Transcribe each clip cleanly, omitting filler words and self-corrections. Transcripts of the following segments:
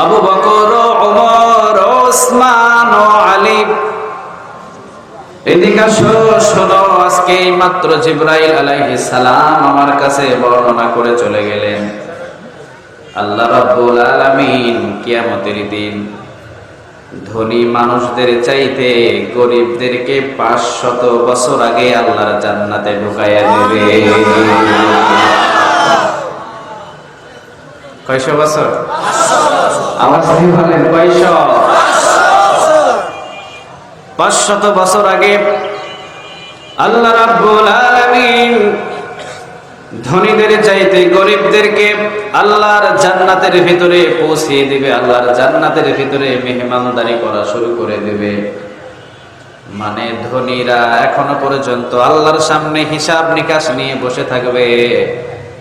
আবু বকর, ওমর, ওসমান ও আলী। এদিকে শোনো, আজকে মাত্র জিবরাইল আলাইহিস সালাম আমার কাছে বর্ণনা করে চলে গেলেন, আল্লাহ রাব্বুল আলামিন কিয়ামতের দিন ধনী মানুষদের চাইতে গরিবদেরকে 500 বছর আগে আল্লাহর জান্নাতে ঢুকাইয়া দেবে। কয়শো বছর? আমার সাথে বলেন কয়শো? 500 বছর আগে আল্লাহ রাব্বুল আলামিন ধনীদের চাইতে গরিবদেরকে আল্লাহর জান্নাতের ভিতরে পৌঁছে দিবে, আল্লাহর জান্নাতের ভিতরে মেহমানদারি করা শুরু করে দেবে। মানে ধনীরা এখনো পর্যন্ত আল্লাহর সামনে হিসাব নিকাশ নিয়ে বসে থাকবে,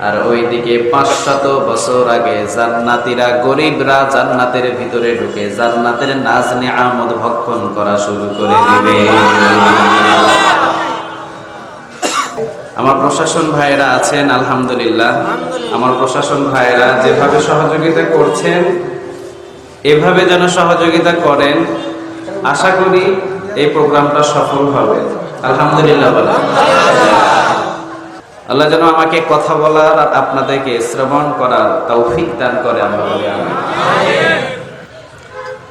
আর ওইদিকে 500 বছর আগে জান্নাতীরা, গরিবরা জান্নাতের ভিতরে ঢুকে জান্নাতের নাজ নিয়ামত ভক্ষণ করা শুরু করে দিবে। আমার প্রশাসন ভাইয়েরা আছেন, আলহামদুলিল্লাহ। আমার প্রশাসন ভাইয়েরা যেভাবে সহযোগিতা করছেন, এভাবে যেন সহযোগিতা করেন। আশা করি এই প্রোগ্রামটা সফল হবে, আলহামদুলিল্লাহ বলেন। আল্লাহ যেন আমাকে কথা বলার আর আপনাদেরকে শ্রবণ করার তৌফিক দান করে, আমরা বলি আমিন।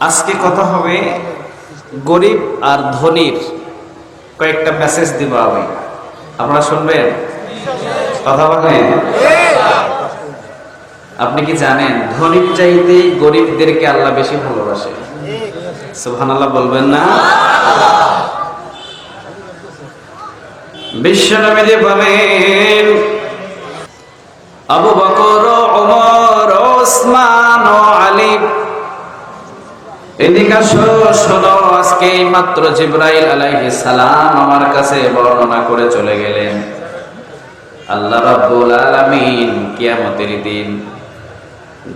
আজকে কথা হবে গরিব আর ধনীর কয়েকটা মেসেজ দিব আমি, আপনারা শুনবেন? কথা বলেন। আপনি কি জানেন ধনীর চাইতে গরিবদেরকে আল্লাহ বেশি ভালোবাসে? সুবহানাল্লাহ বলবেন না? বিশ্বনবী বলেন, আবু বকর, ওমর, ওসমান ও আলী। এদিকে শোনো, আজকে মাত্র জিবরাইল আলাইহিস সালাম আমার কাছে বর্ণনা করে চলে গেলেন, আল্লাহ রাব্বুল আলামিন কিয়ামতের দিন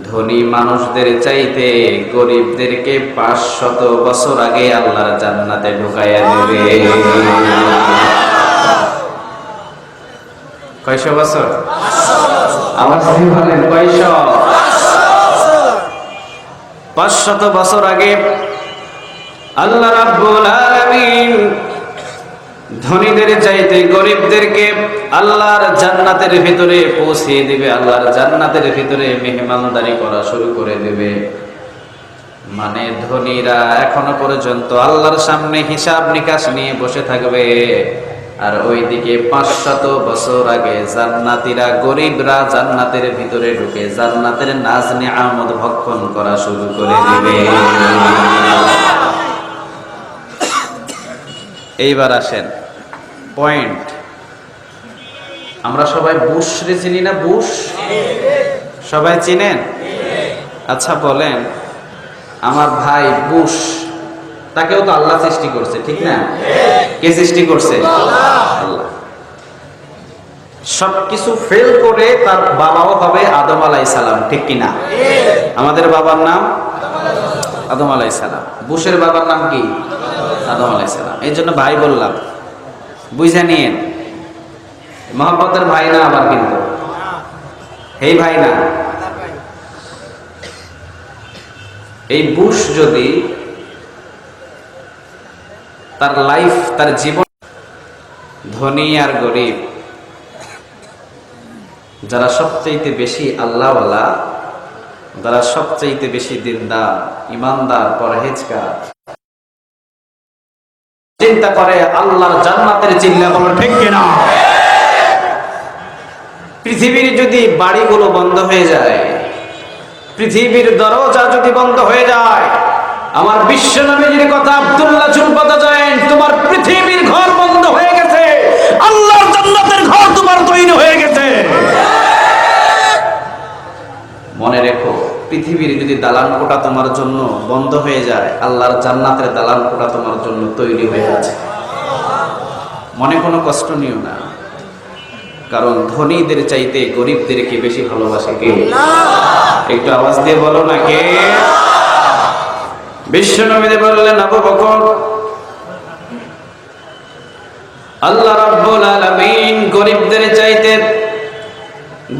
ধনী মানুষদের চাইতে গরিবদেরকে 500 বছর আগে আল্লাহর জান্নাতে ঢুকাইয়া দেবে। কয়শো বছর? আমার সাথে বলেন কয়শো? 500 বছর আগে আল্লাহ রাব্বুল আলামিন ধনীদের চাইতে গরিবদেরকে আল্লাহর জান্নাতের ভিতরে পৌঁছে দিবে, আল্লাহর জান্নাতের ভিতরে মেহমানদারি করা শুরু করে দেবে। মানে ধনীরা এখনো পর্যন্ত আল্লাহর সামনে হিসাব নিকাশ নিয়ে বসে থাকবে, আর ওইদিকে 500 বছর আগে জান্নাতীরা, গরিবরা জান্নাতের ভিতরে ঢুকে জান্নাতের নাজ নিয়ামত ভক্ষণ করা শুরু করে দিবে। এইবার আসেন পয়েন্ট। আমরা সবাই বুশ রে চিনি না? বুশ সবাই চিনেন? আচ্ছা বলেন, আমার ভাই বুশ, তাকেও তো আল্লাহ সৃষ্টি করছে, ঠিক না? কে সৃষ্টি করছে? আল্লাহ। সবকিছু ফেল করে তার বাবাও হবে আদম আলাইহিস সালাম, ঠিক কিনা? আমাদের বাবার নাম আদম আলাইহিস সালাম, বুশের বাবার নাম কি? আদম আলাইহিস সালাম। এই জন্য ভাই বললাম, বুঝে নিয়েন, মহব্বতের ভাই না আবার, কিন্তু এই ভাই না। এই বুশ যদি তার লাইফ, তার জীবন, ধনী আর গরিব, যারা সবচাইতে বেশি আল্লাহওয়ালা, যারা সবচাইতে বেশি দিনদার, ইমানদার, পরহেজগার, চিন্তা করে আল্লাহর জান্নাতের চিল্লা বলো ঠিক কিনা? পৃথিবীর যদি বাড়িগুলো বন্ধ হয়ে যায়, পৃথিবীর দরজা যদি বন্ধ হয়ে যায়, আমার বিশ্বনবীর কথা আব্দুল্লাহ জুলফাতা যায়, তোমার পৃথিবীর ঘর বন্ধ হয়ে গেছে, আল্লাহর জান্নাতের ঘর তোমার তৈরি হয়ে গেছে। মনে রেখো, পৃথিবীর যদি দালান কোঠা তোমার জন্য বন্ধ হয়ে যায়, আল্লাহর জান্নাতের দালান কোঠা তোমার জন্য তৈরি হয়ে আছে। মনে কোনো কষ্ট নিও না, কারণ ধনীদের চাইতে গরিবদেরকে বেশি ভালোবাসে কে? একটু আওয়াজ দিয়ে বলো না কে? বিশ্বনবী বললেন, আবু বকর, আল্লাহ রাব্বুল আলামিন গরিবদের চাইতে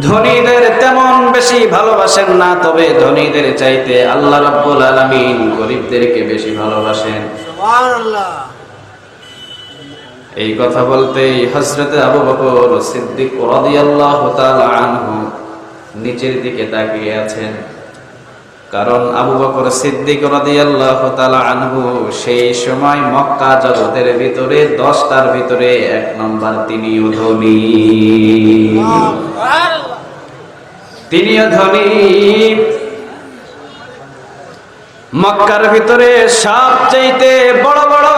ধনীদের তেমন বেশি ভালোবাসেন না, তবে ধনীদের চাইতে আল্লাহ রাব্বুল আলামিন গরিবদেরকে বেশি ভালোবাসেন। সুবহানাল্লাহ। এই কথা বলতেই হযরত আবু বকর সিদ্দিক রাদিয়াল্লাহু তাআলা আনহু নিচের দিকে তাকিয়ে আছেন। কারণ আবু বকর সিদ্দিক রাদিয়াল্লাহু তাআলা আনহু সেই সময় মক্কা জগতের ভিতরে 10টার ভিতরে 1 নম্বর, তিনিও ধনী। তিনিও ধনী। মক্কার ভিতরে সবচেয়ে বড় বড়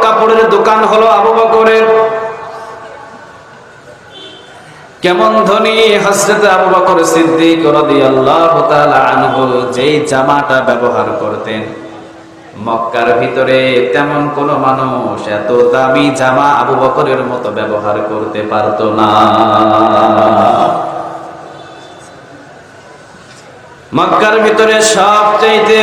কাপড়ের দোকান হলো আবু বকরের। কেমন ধনী হযরত আবু বকর সিদ্দিক রাদিয়াল্লাহু তাআলা আনহু যেই জামাটা ব্যবহার করতেন, মক্কার ভিতরে তেমন কোন মানুষ এত দামি জামা আবু বকরের মতো ব্যবহার করতে পারতো না। মক্কার ভিতরে সবচাইতে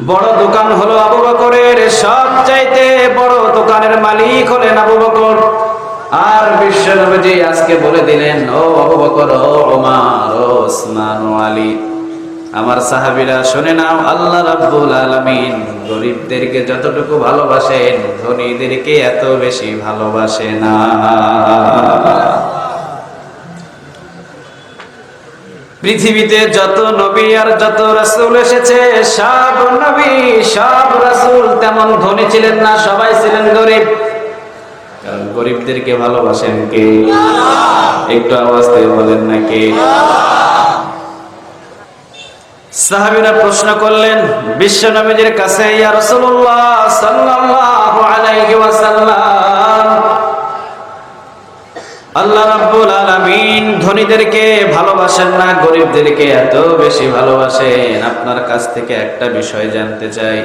বড় দোকান হলো আবু বকরের, সবচাইতে বড় দোকানের মালিক হলেন আবু বকর। আর বিশ্বনবী আজকে বলে দিলেন, ও আবু বকর, ও ওমর, ও ওসমান, ও আলী, আমার সাহাবীরা শুনে নাও, আল্লাহ রাব্বুল আলামিন গরিবদেরকে যতটুকু ভালোবাসেন ধনীদেরকে এত বেশি ভালোবাসে না। পৃথিবীতে যত নবী আর যত রাসূল এসেছে, সব নবী সব রাসূল তেমন ধনী ছিলেন না, সবাই ছিলেন গরিব। কারণ গরিবদেরকে ভালোবাসেন কে? একটু আওয়াজ দিয়ে বলেন না কে? সাহাবীরা প্রশ্ন করলেন বিশ্ব নবীর কাছে, ইয়া রাসূলুল্লাহ সাল্লাল্লাহু আলাইহি ওয়াসাল্লাম, আল্লাহ রাব্বুল আলামিন ধনীদেরকে ভালোবাসেন না, গরিবদেরকে এত বেশি ভালোবাসেন। আপনার কাছ থেকে একটা বিষয় জানতে চাই।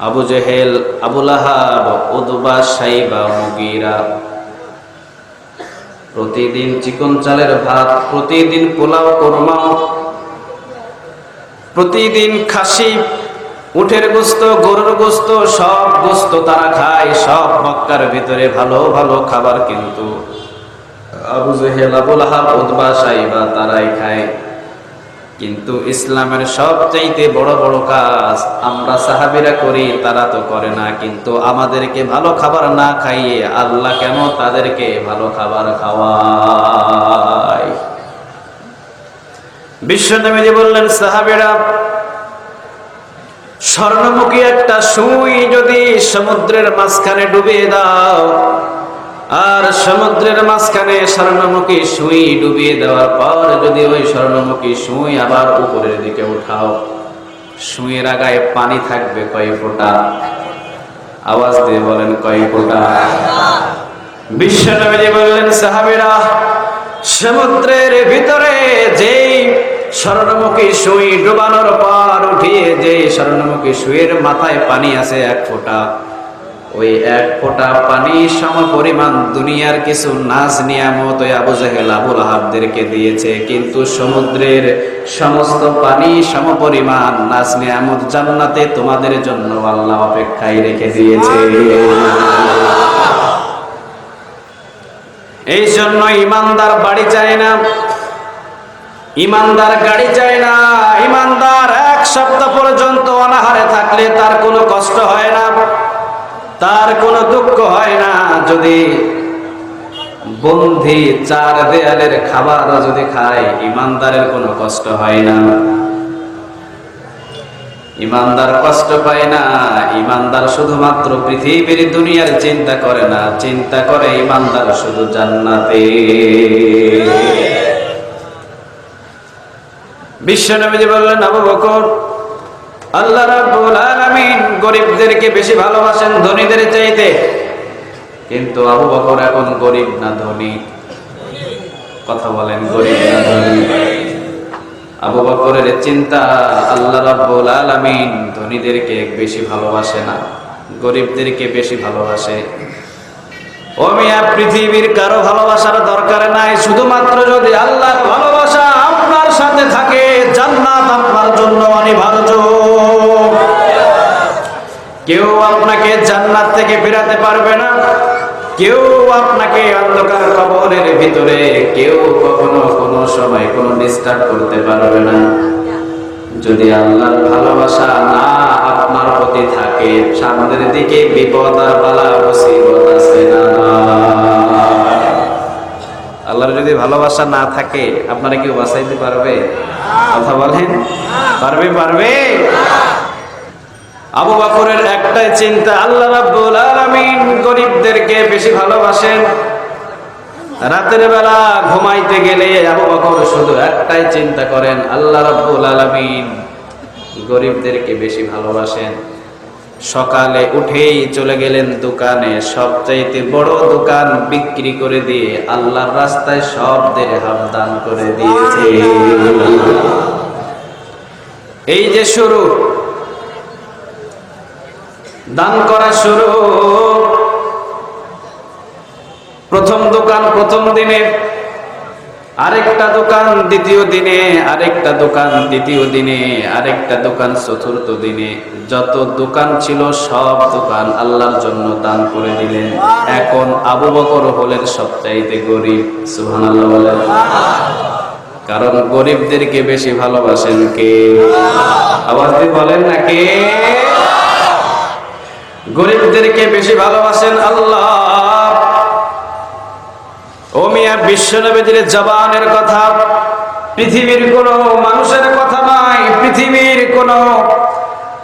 আবু জেহেল, আবু লাহাব, উতবা, শাইবা, মুগীরা প্রতিদিন চিকন চালের ভাত, প্রতিদিন পোলাও কোরমা, প্রতিদিন খাসি, উটের গোস্ত, গরুর গোস্ত, সব গোস্ত তারা খায়, সব মক্কার ভিতরে ভালো ভালো খাবার। কিন্তু আবু জেহেল, আবু লাহাব, উতবা, শাইবা তারাই খায়। কিন্তু ইসলামের সবচাইতে বড় বড় কাজ আমরা সাহাবীরা করি, তারা তো করে না। কিন্তু আমাদেরকে ভালো খাবার না খাইয়ে আল্লাহ কেন তাদেরকে ভালো খাবার খাওয়ায়? বিশ্বনবী বললেন, সাহাবীরা, স্বর্ণমুখী একটা সুই যদি সমুদ্রের মাঝখানে ডুবিয়ে দাও, আর সমুদ্রের মাঝখানে স্বর্ণমুখী সুই ডুবিয়ে দেওয়ার পর যদি ওই স্বর্ণমুখী সুই আবার উপরের দিকে উঠাও, সুইয়ের আগায় পানি থাকবে কয় ফোঁটা? আওয়াজ দিয়ে বলেন, কয় ফোঁটা? বিশ্বনবী বললেন, সাহাবীরা, সমুদ্রের ভিতরে যেই স্বর্ণমুখী সুই ডুবানোর পর উঠিয়ে যে স্বর্ণমুখী সুইয়ের মাথায় পানি আছে 1 ফোঁটা, ওই 1 ফোঁটা পানি সম পরিমাণ দুনিয়ার কিছু নাজ নিয়ামত ওই আবু জেহেল, আবু লাহাবদেরকে দিয়েছে। কিন্তু সমুদ্রের সমস্ত পানি সম পরিমাণ নাজ নিয়ামত জান্নাতে তোমাদের জন্য আল্লাহ অপেক্ষায় রেখে দিয়েছে। এই জন্য ইমানদার বাড়ি চায় না, ইমানদার গাড়ি চায় না। ইমানদার 1 সপ্তাহ পর্যন্ত অনাহারে থাকলে তার কোনো কষ্ট হয় না, তার কোনো দুঃখ হয় না। যদি বন্ধি 4 দেয়ালের খাবার যদি খায়, ইমানদারের কোনো কষ্ট হয় না। ইমানদার কষ্ট পায় না। ইমানদার শুধুমাত্র পৃথিবীর দুনিয়ার চিন্তা করে না, চিন্তা করে ইমানদার শুধু জান্নাতে। বিশ্বনবী বললেন, আবু বকর, আল্লাহ রাব্বুল আলামিন গরিবদেরকে বেশি ভালোবাসেন ধনীদের চাইতে। কিন্তু আবু বকর এখন গরিব না ধনী? কথা বলেন, গরিব না ধনী? আবু বকরের চিন্তা, আল্লাহ রাব্বুল আলামিন ধনীদেরকে বেশি ভালোবাসে না, গরিবদেরকে বেশি ভালোবাসে। ও মিয়া, পৃথিবীর কারো ভালোবাসার দরকার নাই। শুধুমাত্র যদি আল্লাহর ভালোবাসা আপনার সাথে থাকে, জান্নাত আপনার জন্য অনিবার্য। কেউ আপনাকে জান্নাত থেকে ফেরাতে পারবে না। কেউ আপনাকে অন্ধকার কবরের ভিতরে কেউ কখনো কোনো সময় কোনো ডিস্টার্ব করতে পারবে না। যদি আল্লাহর ভালোবাসা না আপনার প্রতি থাকে, সামনের দিকে বিপদ আর বালা মুসিবত আছে না? আল্লাহর যদি ভালোবাসা না থাকে, আপনারা কেউ বাঁচাইতে পারবে? কথা বলেন, পারবে? আবু বকরের একটাই চিন্তা, আল্লাহ রাব্বুল আলামিন গরিবদেরকে বেশি ভালোবাসেন। রাতের বেলা ঘুমাইতে গেলে আবু বকর শুধু একটাই চিন্তা করেন, আল্লাহ রাব্বুল আলামিন গরিবদেরকে বেশি ভালোবাসেন। সকালে উঠেই চলে গেলেন দোকানে, সবচাইতে বড় দোকান বিক্রি করে দিয়ে আল্লাহর রাস্তায় সব দিরহাম দান করে দিয়েছে। এই যে শুরু, দান করা শুরু। প্রথম দোকান প্রথম দিনে, আরেকটা দোকান দ্বিতীয় দিনে, আরেকটা দোকান তৃতীয় দিনে, আরেকটা দোকান চতুর্থ দিনে। যত দোকান ছিল সব দোকান আল্লাহর জন্য দান করে দিলেন। এখন আবু বকর হলেন সবচাইতে গরিব। সুবহানাল্লাহ বলেন। কারণ গরিবদেরকে বেশি ভালোবাসেন কে? আওয়াজ দিয়ে বলেন না কে? গরিবদেরকে বেশি ভালোবাসেন আল্লাহ। ও মিয়া, বিশ্বনবীর জবানের কথা, পৃথিবীর কোন মানুষের কথা নয়, পৃথিবীর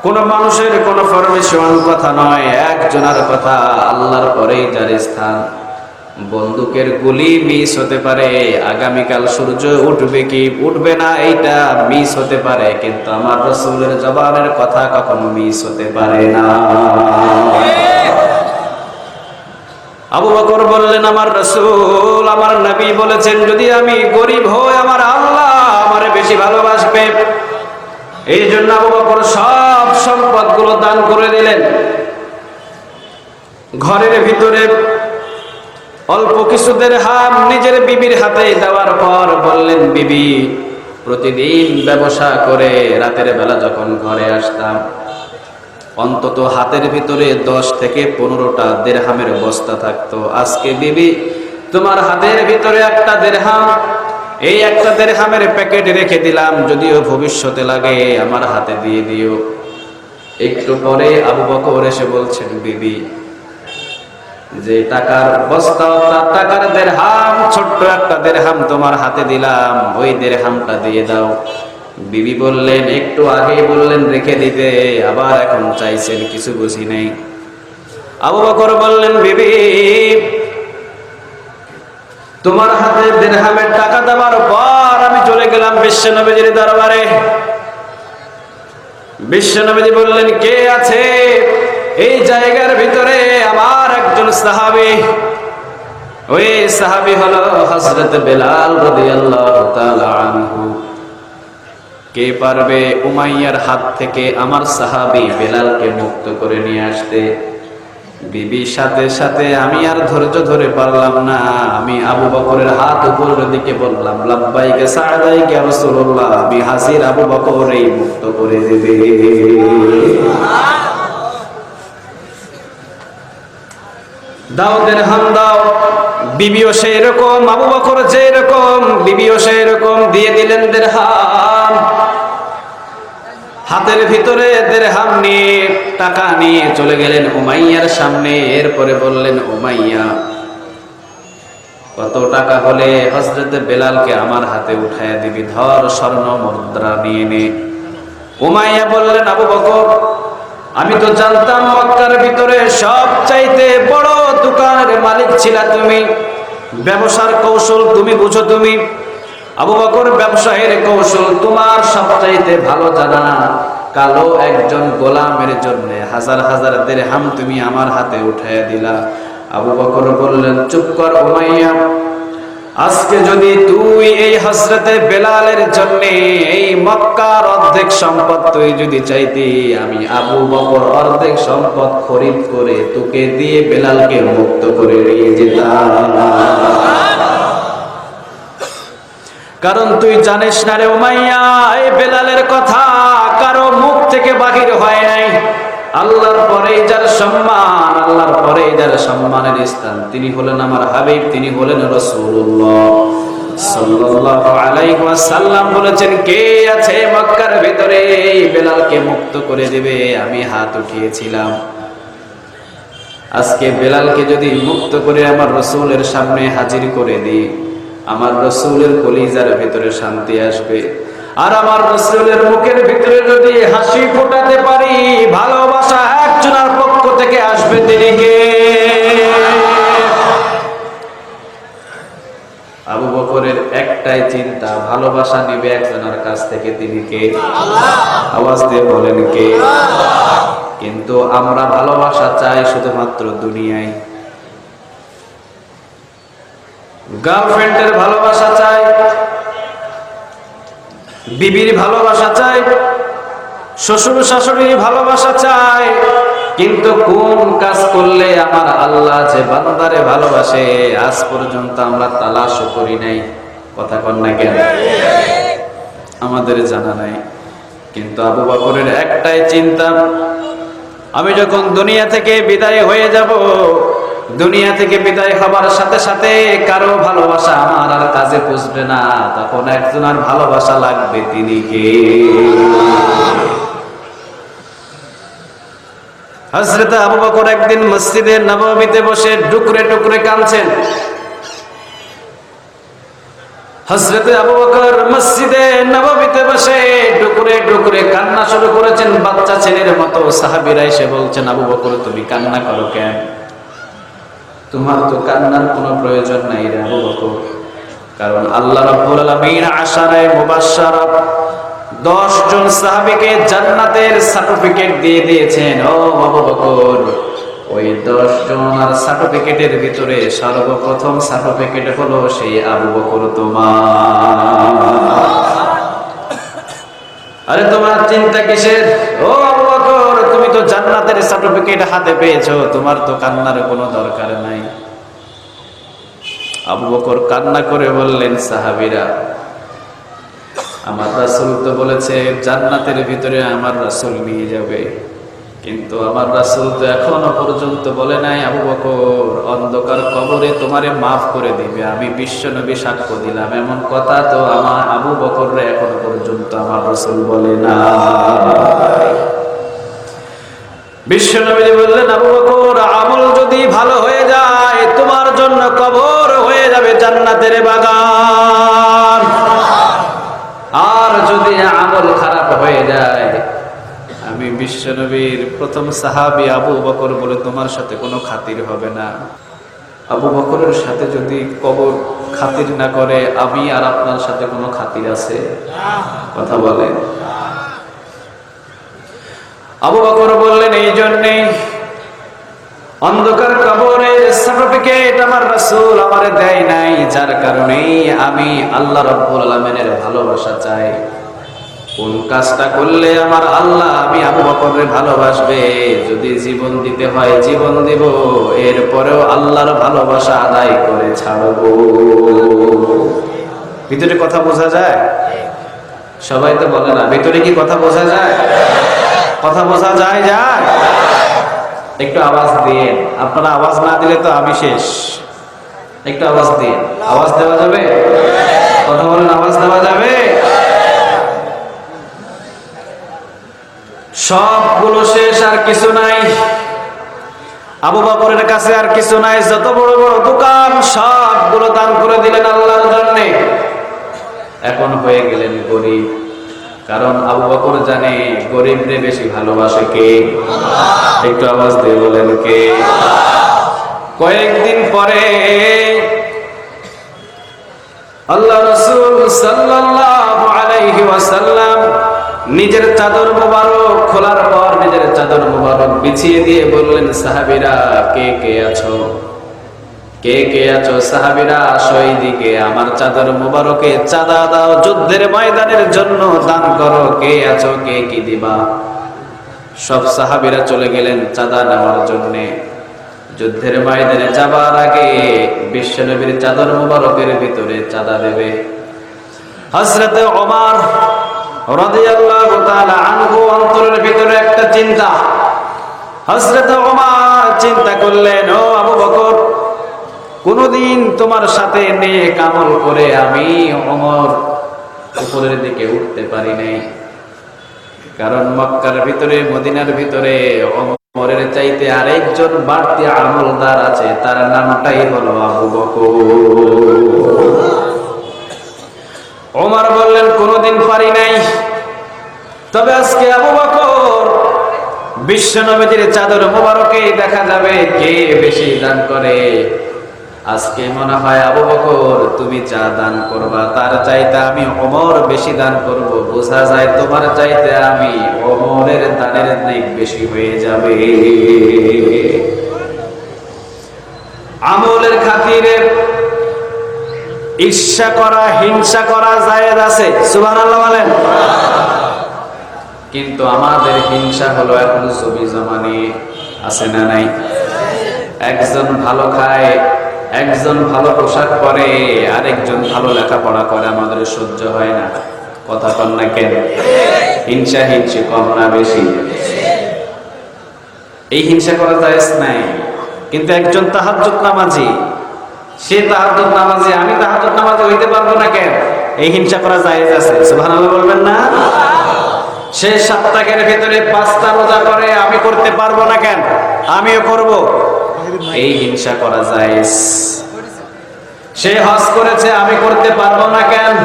কোন মানুষের কোন ফরমেশন কথা নয়, একজনের কথা, আল্লাহর পরেই যার স্থান। বন্দুকের গুলি মিস হতে পারে, আগামীকাল সূর্য উঠবে কি উঠবে না এইটা মিস হতে পারে, কিন্তু আমার রাসূলের জবানের কথা কখনো মিস হতে পারে না। আবু বকর বললেন, আমার রাসূল, আমার নবী বলেছেন যদি আমি গরিব হই আমার আল্লাহ আমারে বেশি ভালোবাসবে। এই জন্য আবু বকর সব সম্পদগুলো দান করে দিলেন। ঘরের ভিতরে অল্প কিছু দিরহাম নিজের বিবির হাতে দেওয়ার পর বললেন, বিবি, প্রতিদিন ব্যবসা করে রাতের বেলা যখন ঘরে আসতাম অন্তত হাতের ভিতরে 10 থেকে 15টা দিরহামের বস্তা থাকতো। আজকে বিবি তোমার হাতের ভিতরে একটা দিরহাম, এই একটা দিরহামের প্যাকেট রেখে দিলাম, যদিও ভবিষ্যতে লাগে আমার হাতে দিয়ে দিও। একটু পরে আবু বকর এসে বলছেন, বিবি, যে টাকার বস্তা, টাকার দিরহাম, ছোট্ট একটা দিরহাম তোমার হাতে দিলাম, ওই দিরহামটা দিয়ে দাও। বিবি বললেন, একটু আগে বললেন রেখে দিতে, আবার এখন চাইছেন, কিছু বুঝি নাই। আবু বকর বললেন, বিবি, তোমার হাতে দিরহামের টাকা দেওয়ার পর আমি চলে গেলাম বিশ্বনবীর দরবারে। বিশ্বনবী বললেন, কে আছে এই জায়গার ভিতরে? আমার একজন সাহাবী। ওই সাহাবী হলো হযরত বেলাল রাদিয়াল্লাহু তাআলা আনহু। কে পারবে উমাইয়ার হাত থেকে আমার সাহাবী বেলালকে মুক্ত করে নিয়ে আসতে? বিবির সাথে সাথে আমি আর ধৈর্য ধরে পারলাম না, আমি আবু বকরের হাত উপরের দিকে বললাম, লাব্বাইকা সা'দাইকা রাসূলুল্লাহ, আমি হাজির, আবু বকর এই মুক্ত করে দেবে। দাও দিরহাম দাও। বিবিও সেই রকম, আবু বকর যে রকম, বিবিও সেই রকম, দিয়ে দিলেন দিরহাম। হাতের ভিতরে দিরহাম নিয়ে, টাকা নিয়ে চলে গেলেন উমাইয়ার সামনে। এরপরে বললেন, উমাইয়া, কত টাকা হলে হযরত বেলালকে আমার হাতে উঠায়া দিবি? ধর, স্বর্ণ মুদ্রা নিয়ে নে। উমাইয়া বললেন, আবু বকর, আমি তো জানতাম মক্কার ভিতরে সবচাইতে বড় দোকানের মালিক ছিলা তুমি, ব্যবসার কৌশল তুমি বুঝো। তুমি আবু বকর, ব্যবসায়ের কৌশল তোমার সবচাইতে ভালো জানা। কালো একজন গোলামের জন্য হাজার হাজার দিরহাম তুমি আমার হাতে উঠাইয়া দিলা। আবু বকর বললেন, চুপ কর উমাইয়া, আজকে যদি তুই এই হযরতে বেলালের জন্য এই মক্কার অর্ধেক সম্পদ তুই যদি চাইতি, আমি আবু বকর অর্ধেক সম্পদ খরিদ করে তোকে দিয়ে বেলালকে মুক্ত করে নিয়ে যেতাম। কারণ তুই জানিস না রে উমাইয়া, এই বেলালের কথা কারো মুখ থেকে বাহির হয় নাই। আল্লাহর পরেই যার সম্মান, আল্লাহর পরেই যার সম্মানের স্থান, তিনি হলেন আমার হাবিব, তিনি হলেন রাসূলুল্লাহ সাল্লাল্লাহু আলাইহি ওয়াসাল্লাম। বলেছেন, কে আছে মক্কার ভিতরে বেলালকে মুক্ত করে দিবে? আমি হাত উঠিয়েছিলাম। আজকে বেলালকে যদি মুক্ত করে আমার রাসূলের সামনে হাজির করে দিই, আমার রাসূলের কলিজার ভিতরে শান্তি আসবে। আর আমার রাসূলের মুখের ভিতরে যদি হাসি ফোটাতে পারি, ভালোবাসা একজনের পক্ষ থেকে আসবে, তিনি কে? আবু বকরের একটাই চিন্তা, ভালোবাসা নিবে একজনের কাছ থেকে, তিনি কে? আওয়াজ দিয়ে বলেন, কে? কিন্তু আমরা ভালোবাসা চাই শুধুমাত্র দুনিয়ায়। গার্লফ্রেন্ডের ভালোবাসা চাই, বিবির ভালোবাসা চাই, শ্বশুর শাশুড়ির ভালোবাসা চাই, কিন্তু কোন কাজ করলে আমার আল্লাহ যে বান্দারে ভালোবাসে আজ পর্যন্ত আমরা তালাশও করি নাই। কথা কন না কেন? আমাদের জানা নাই। কিন্তু আবু বকরের একটাই চিন্তা, আমি যখন দুনিয়া থেকে বিদায় হয়ে যাব, দুনিয়া থেকে বিদায় হবার সাথে সাথে কারো ভালোবাসা আমার আর কাজে পুষবে না, তখন একজনের ভালোবাসা লাগবে, তিনি কে? হযরত আবু বকর একদিন মসজিদে নববীতে বসে টুকরে টুকরে কাঁদছেন। হযরত আবু বকর মসজিদে নববীতে বসে টুকরে টুকরে কান্না শুরু করেছেন, বাচ্চা ছেলের মতো। সাহাবীরা এসে বলছেন, আবু বকর তুমি কান্না করো কেন? তোমার তো কান্নার কোনো প্রয়োজন নাই রে আবু বকর, কারণ আল্লাহ রাব্বুল আলামিন আশারায়ে মুবাশশারা 10 জন সাহাবীকে জান্নাতের সার্টিফিকেট দিয়ে দিয়েছেন। ও আবু বকর, ওই 10 জনের সার্টিফিকেটের ভিতরে সর্বপ্রথম সার্টিফিকেট হলো সেই আবু বকর তোমার। আরে তোমার চিন্তা কিসের? ও আবু বকর, তুমি তো জান্নাতের সার্টিফিকেট হাতে পেয়েছো, তোমার তো কান্নার কোনো দরকার নাই। আবু বকর কান্না করে বললেন, সাহাবীরা, আমার রাসূল তো বলেছে জান্নাতের ভিতরে আমার রাসূল নিয়ে যাবে, কিন্তু আমার রাসূল তো এখনো পর্যন্ত বলে নাই আবু বকর অন্ধকার কবরে তোমারে মাফ করে দিবে, আমি বিশ্বনবী সাক্ষ্য দিলাম। এমন কথা তো আমার আবু বকররে এখনো পর্যন্ত আমার রাসূল বলে না। বিশ্বনবী বললেন, আবু বকর, আমল যদি ভালো হয়ে যায় তোমার জন্য কবর হয়ে যাবে জান্নাতের বাগান, আর যদি আমল খারাপ হয়ে যায়, আমি বিশ্বনবীর প্রথম সাহাবী আবু বকর বলে তোমার সাথে কোনো খাতির হবে না। আবু বকরের সাথে যদি কবর খাতির না করে, আমি আর আপনার সাথে কোনো খাতির আছে? কথা বলেন। আবু বকর বললেন, এই জন্যে অন্ধকার কবরের সার্টিফিকেট আমার রাসূল আমারে দেয় নাই, যার কারণে আমি আল্লাহ রাব্বুল আলামিনের ভালোবাসা চাই। কোন কাজটা করলে আমার আল্লাহ আমি আবু বকরকে ভালোবাসবে, যদি জীবন দিতে হয় জীবন দিব, এরপরেও আল্লাহর ভালোবাসা আদায় করে ছাড়বো। ভিতরে কথা বোঝা যায়? সবাই তো বলে না, ভিতরে কি কথা বোঝা যায়? কথা বোঝা যায়? যায়? একটু আওয়াজ দিয়ে, আপনারা আওয়াজ না দিলে তো আমি শেষ। একটু আওয়াজ দিয়ে, আওয়াজ দেওয়া যাবে? কথা বলেন, আওয়াজ দেওয়া যাবে? সবগুলো শেষ, আর কিছু নাই। আবু বকরের কাছে আর কিছু নাই, যত বড় বড় দোকান সবগুলো দান করে দিলেন আল্লাহর জন্য। এখন হয়ে গেলেন গরিব, কারণ আবু বকর জানে গরিবরে বেশি ভালোবাসে কে? একটু আওয়াজ দিয়ে বলেন, কে? কয়েকদিন পরে আল্লাহ রাসূল সাল্লাল্লাহু আলাইহি ওয়াসাল্লাম নিজের চাদর মোবারক খোলার পর নিজের চাদর মোবারক বিছিয়ে দিয়ে বললেন, সাহাবীরা কে কে আছো? কে কে আছো? সাহাবীরা আসো এইদিকে, আমার চাদর মোবারকে চাঁদা দাও, যুদ্ধের ময়দানের জন্য দান করো। কে আছো? কে কি দিবা? সব সাহাবীরা চলে গেলেন চাঁদা নেওয়ার জন্য। যুদ্ধের ময়দানে যাবার আগে বিশ্বনবীর চাদর মোবারকের ভিতরে চাঁদা দেবে। হযরত ওমর রাদিয়াল্লাহু তাআলা আনহু অন্তরের ভিতরে একটা চিন্তা, হযরত ওমর চিন্তা করলেন, ও আবু বকর, কোনদিন তোমার সাথে নেক আমল করে আমি ওমর উপরের দিকে উঠতে পারি নাই, কারণ মক্কার ভিতরে মদিনার ভিতরে ওমরের চাইতে আরেকজন বাড়তি আমলদার আছে, তার নামটাই হলো আবু বকর। ওমর বললেন, কোনদিন পারি নাই, তবে আজকে আবু বকর বিশ্ব নবীর চাদর মোবারকে দেখা যাবে কে বেশি দান করে। আজকে মনে হয় আবু বকর তুমি যা দান করবা তার চাইতে আমি ওমর বেশি দান করব। বোঝা যায় তোমার চাইতে আমি ওমরের দানের দিক বেশি হয়ে যাবে। আমলের খাতিরে ঈর্ষা করা, হিংসা করা জায়েজ আছে, সুবহানাল্লাহ বলেন। কিন্তু আমাদের হিংসা হলো এখন ছবি জমা নিয়ে, আছে না নাই? একজন ভালো খায়, একজন ভালো পোশাক পরে, আরেকজন ভালো লেখাপড়া করে, আমাদের সহ্য হয় না। কথা কন না কেন? হিংসা হিংসি কম না বেশি? এই হিংসা করা জায়েজ নাই। কিন্তু একজন তাহাজ্জুদ নামাজি, সে তাহাজ্জুদ নামাজি, আমি তাহাজ্জুদ নামাজি হইতে পারবো না কেন? এই হিংসা করা জায়েজ আছে, সুবহানাল্লাহ বলবেন না? সে সপ্তাহের ভিতরে 5টা রোজা করে, আমি করতে পারবো না কেন? আমিও করব, এই হিংসা করা জায়েজ। সে হজ করেছে, আমি করতে পারবো না কেন?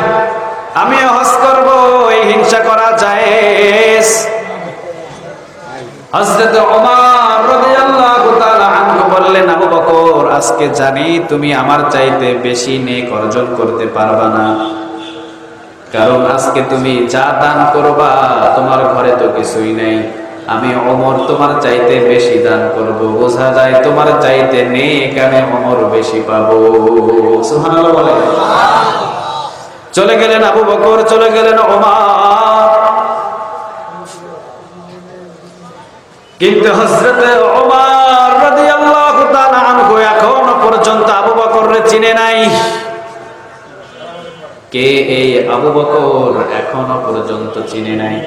আমিও হজ করব, এই হিংসা করা জায়েজ। হযরত ওমর রাদিয়াল্লাহু তাআলা আনহু বললেন, আবু বকর, আজকে জানি তুমি আমার চাইতে বেশি নেক অর্জন করতে পারবা না, কারণ আজকে তুমি যা দান করবা তোমার ঘরে তো কিছুই নেই। আমি ওমর তোমার চাইতে বেশি দান করব। বোঝা যায় তোমার চাইতে নেক আমি ওমর বেশি পাবো। সুবহানাল্লাহ বলে। চলে গেলেন আবু বকর, চলে গেলেন ওমর। কিন্তু হযরত ওমর রাদিয়াল্লাহু তাআলা আনহু এখনো পর্যন্ত আবু বকরকে চিনে নাই। কে এই আবু বকর এখনো পর্যন্ত চিনে নাই।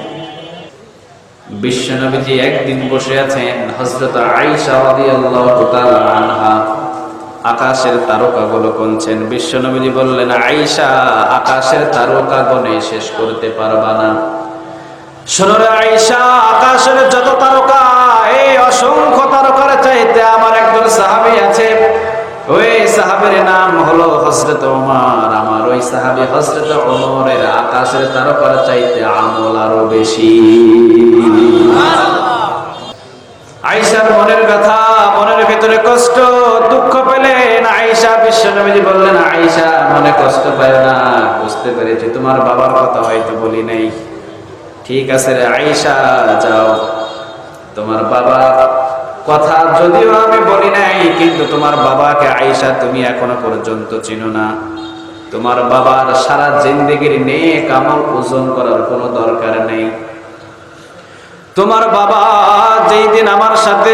বিশ্বনবীজি একদিন বসে আছেন, হযরত আয়েশা রাদিয়াল্লাহু তাআলা আনহা আকাশের তারকাগুলো গুনছেন। বিশ্বনবীজি বললেন, আয়েশা, আকাশের তারকা গণে শেষ করতে পারবা না। শোনো রে আয়েশা, আকাশের যত তারকা, এই অসংখ্য তারকার চাইতে আমার একজন সাহাবী আছে, ওই সাহাবীর নাম হলো হযরত ওমর। আমার ওই সাহাবী হযরত ওমরের আকাশের তারকার চাইতে আমল আরো বেশি। আয়েশার মনের ব্যথা, মনের ভিতরে কষ্ট, দুঃখ পেলেন আয়েশা। বিশ্বনবীজি বললেন, আয়েশা, মনে কষ্ট পায় না, বুঝতে পেরেছি তোমার বাবার কথা হয়তো বলি নাই। ঠিক আছে রে আয়েশা, যাও, তোমার বাবা কথা যদিও আমি বলি নাই, কিন্তু তোমার বাবাকে আয়েশা তুমি এখনো পর্যন্ত চিনো না। তোমার বাবার সারা জিন্দেগির নেক আমল ওজন করার কোনো দরকার নেই। তোমার বাবা যেই দিন আমার সাথে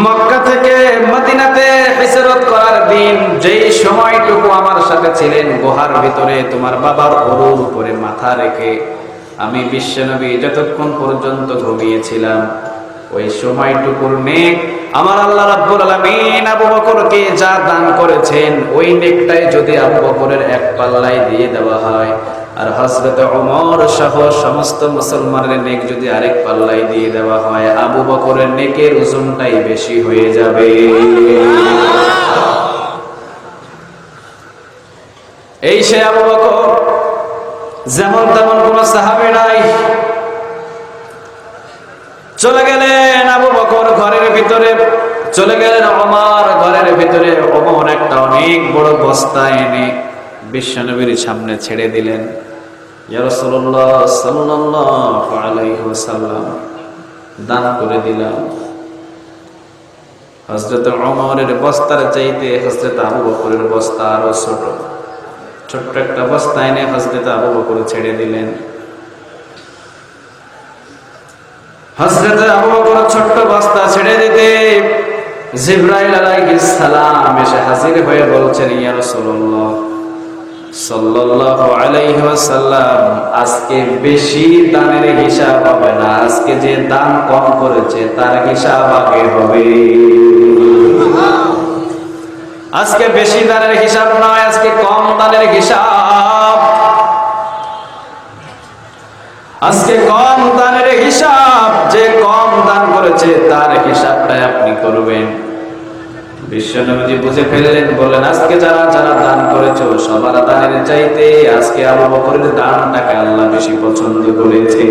মক্কা থেকে মদিনাতে হিজরত করার দিন, যেই সময়টুকু আমার সাথে ছিলেন গুহার ভিতরে, তোমার বাবার ওরুর উপরে মাথা রেখে আমি বিশ্বনবী যতক্ষণ পর্যন্ত ঘুমিয়েছিলাম, ওই সময়টুকুর নেক আমার আল্লাহ রাব্বুল আলামিন আবু বকরকে যা দান করেছেন, ওই নেকটাই যদি আবু বকরের এক পাল্লায় দিয়ে দেওয়া হয়, আর হযরত ওমর সহ সমস্ত মুসলমানের নেক যদি আরেক পাল্লায় দিয়ে দেওয়া হয়, আবু বকরের নেকের ওজনটাই বেশি হয়ে যাবে। এই সে আবু বকর, যেমন তেমন কোন সাহাবী নাই। চলে গেলেন আবু বকর ঘরের ভিতরে, চলে গেলেন ওমর ঘরের ভিতরে। ওমর একটা অনেক বড় বস্তা এনে বিশ্বনবীর সামনে ছেড়ে দিলেন। ইয়া রাসূলুল্লাহ সাল্লাল্লাহু আলাইহি ওয়াসাল্লাম, দান করে দিলাম। হযরত ওমরের বস্তার চাইতে হযরত আবু বকরের বস্তা আরো ছোট, ছোট্ট একটা বস্তা এনে হযরত আবু বকর ছেড়ে দিলেন। হযরত আবু বকর ছোট্ট বস্তা ছেড়ে দিতে জিবরাইল আলাইহিস সালাম এসে হাজির হয়ে বলছেন, ইয়া রাসূলুল্লাহ, সাল্লাল্লাহু আলাইহি ওয়াসাল্লাম, আজকে বেশি দানের হিসাব হবে না, আজকে যে দান কম করেছে তার হিসাব আগে হবে। আজকে বেশি দানের হিসাব নয়, আজকে কম দানের হিসাব। আজকে কম দানের হিসাব, যে কম দান করেছে তার হিসাবটাই আপনি করবেন। বিশ্বনবী বুঝে ফেললেন, বলেন আজকে যারা যারা দান করেছো সবার দানের চাইতে আজকে আবু বকরের দানটাকে আল্লাহ বেশি পছন্দ করেছে।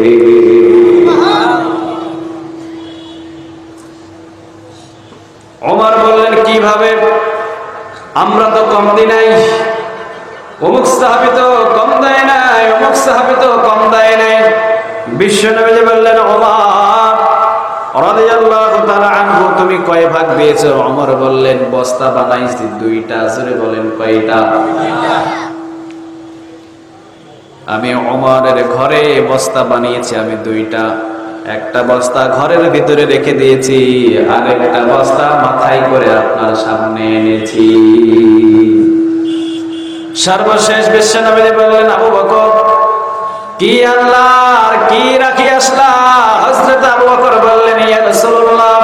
ওমর বললেন, কিভাবে? আমরা তো কম দিই নাই, অমুক সাহাবী তো কম দেয় নাই, অমুক সাহাবী তো কম দেয় নাই। বিশ্বনবী বললেন, ওমর রাদিয়াল্লাহু তাআলা আনহু, তুমি কয় ভাগ দিয়েছো? ওমর বললেন, বস্তা বানাইছি দুইটা। জোরে বলেন, কয়টা? আমি ওমরের ঘরে বস্তা বানিয়েছি আমি দুইটা। একটা বস্তা ঘরের ভিতরে রেখে দিয়েছি, আর একটা বস্তা মাথায় করে আপনার সামনে এনেছি। সর্বশেষ বিশ্বনবী বললেন, আবু বকর কি আল্লাহর কি রাখি আসলা? হযরত আবু বকর বললেন, ইয়া রাসূলুল্লাহ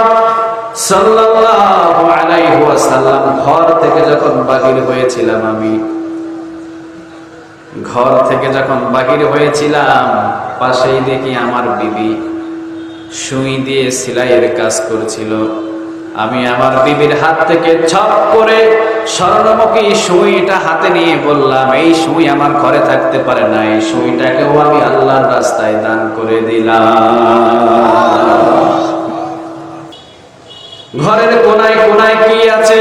সাল্লাল্লাহু আলাইহি ওয়াসাল্লাম, ঘর থেকে যখন বাহির হয়েছিলাম, আমি ঘর থেকে যখন বাহির হয়েছিলাম, পাশেই দেখি আমার বিবি সুই দিয়ে সেলাইয়ের কাজ করছিল। আমি আমার বিবির হাত থেকে ছপ করে স্বর্ণমুখী সুইটা হাতে নিয়ে বললাম, এই সুই আমার ঘরে থাকতে পারে না, এই সুইটাকেও আমি আল্লাহর রাস্তায় দান করে দিলাম। ঘরের কোনায় কোনায় কি আছে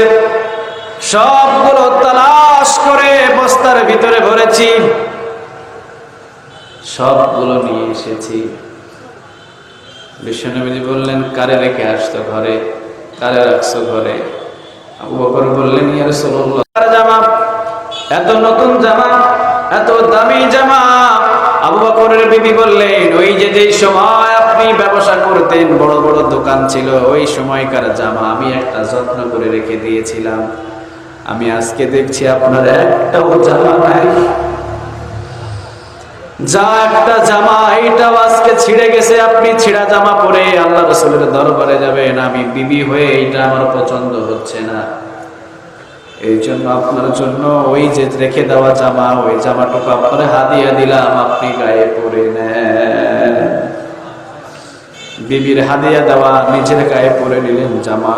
সবগুলো তালাশ করে বস্তার ভিতরে ভরেছি, সবগুলো নিয়ে এসেছি। বিশ্বনবী বললেন, কারে রেখে আসতো ঘরে? কারে রাখছো ঘরে? আবু বকর বললেন, ইয়া রাসূলুল্লাহ, জামা, এত নতুন জামা, এত দামি জামা। আবু বকরের বিবি বললেন, ওই যে যেই সময় আপনি ব্যবসা করতেন, বড় বড় দোকান ছিল, ওই সময়কার জামা আমি একটা যত্ন করে রেখে দিয়েছিলাম। আমি আজকে দেখছি আপনার একটাও জামা নাই। যা একটা জামা, এইটাও আজকে ছিঁড়ে গেছে। আপনি ছিঁড়া জামা পরে আল্লাহ রাসূলের দরবারে যাবেন, আমি বিবি হয়ে এইটা আমার পছন্দ হচ্ছে না, এই জন্য আপনার জন্য ওই যে রেখে দেওয়া জামা, ওই জামাটুকু আপনার হাদিয়া দিলাম, আপনি গায়ে পরে নেন। বিবির হাদিয়া দেওয়া, নিজের গায়ে পরে নিলেন জামা।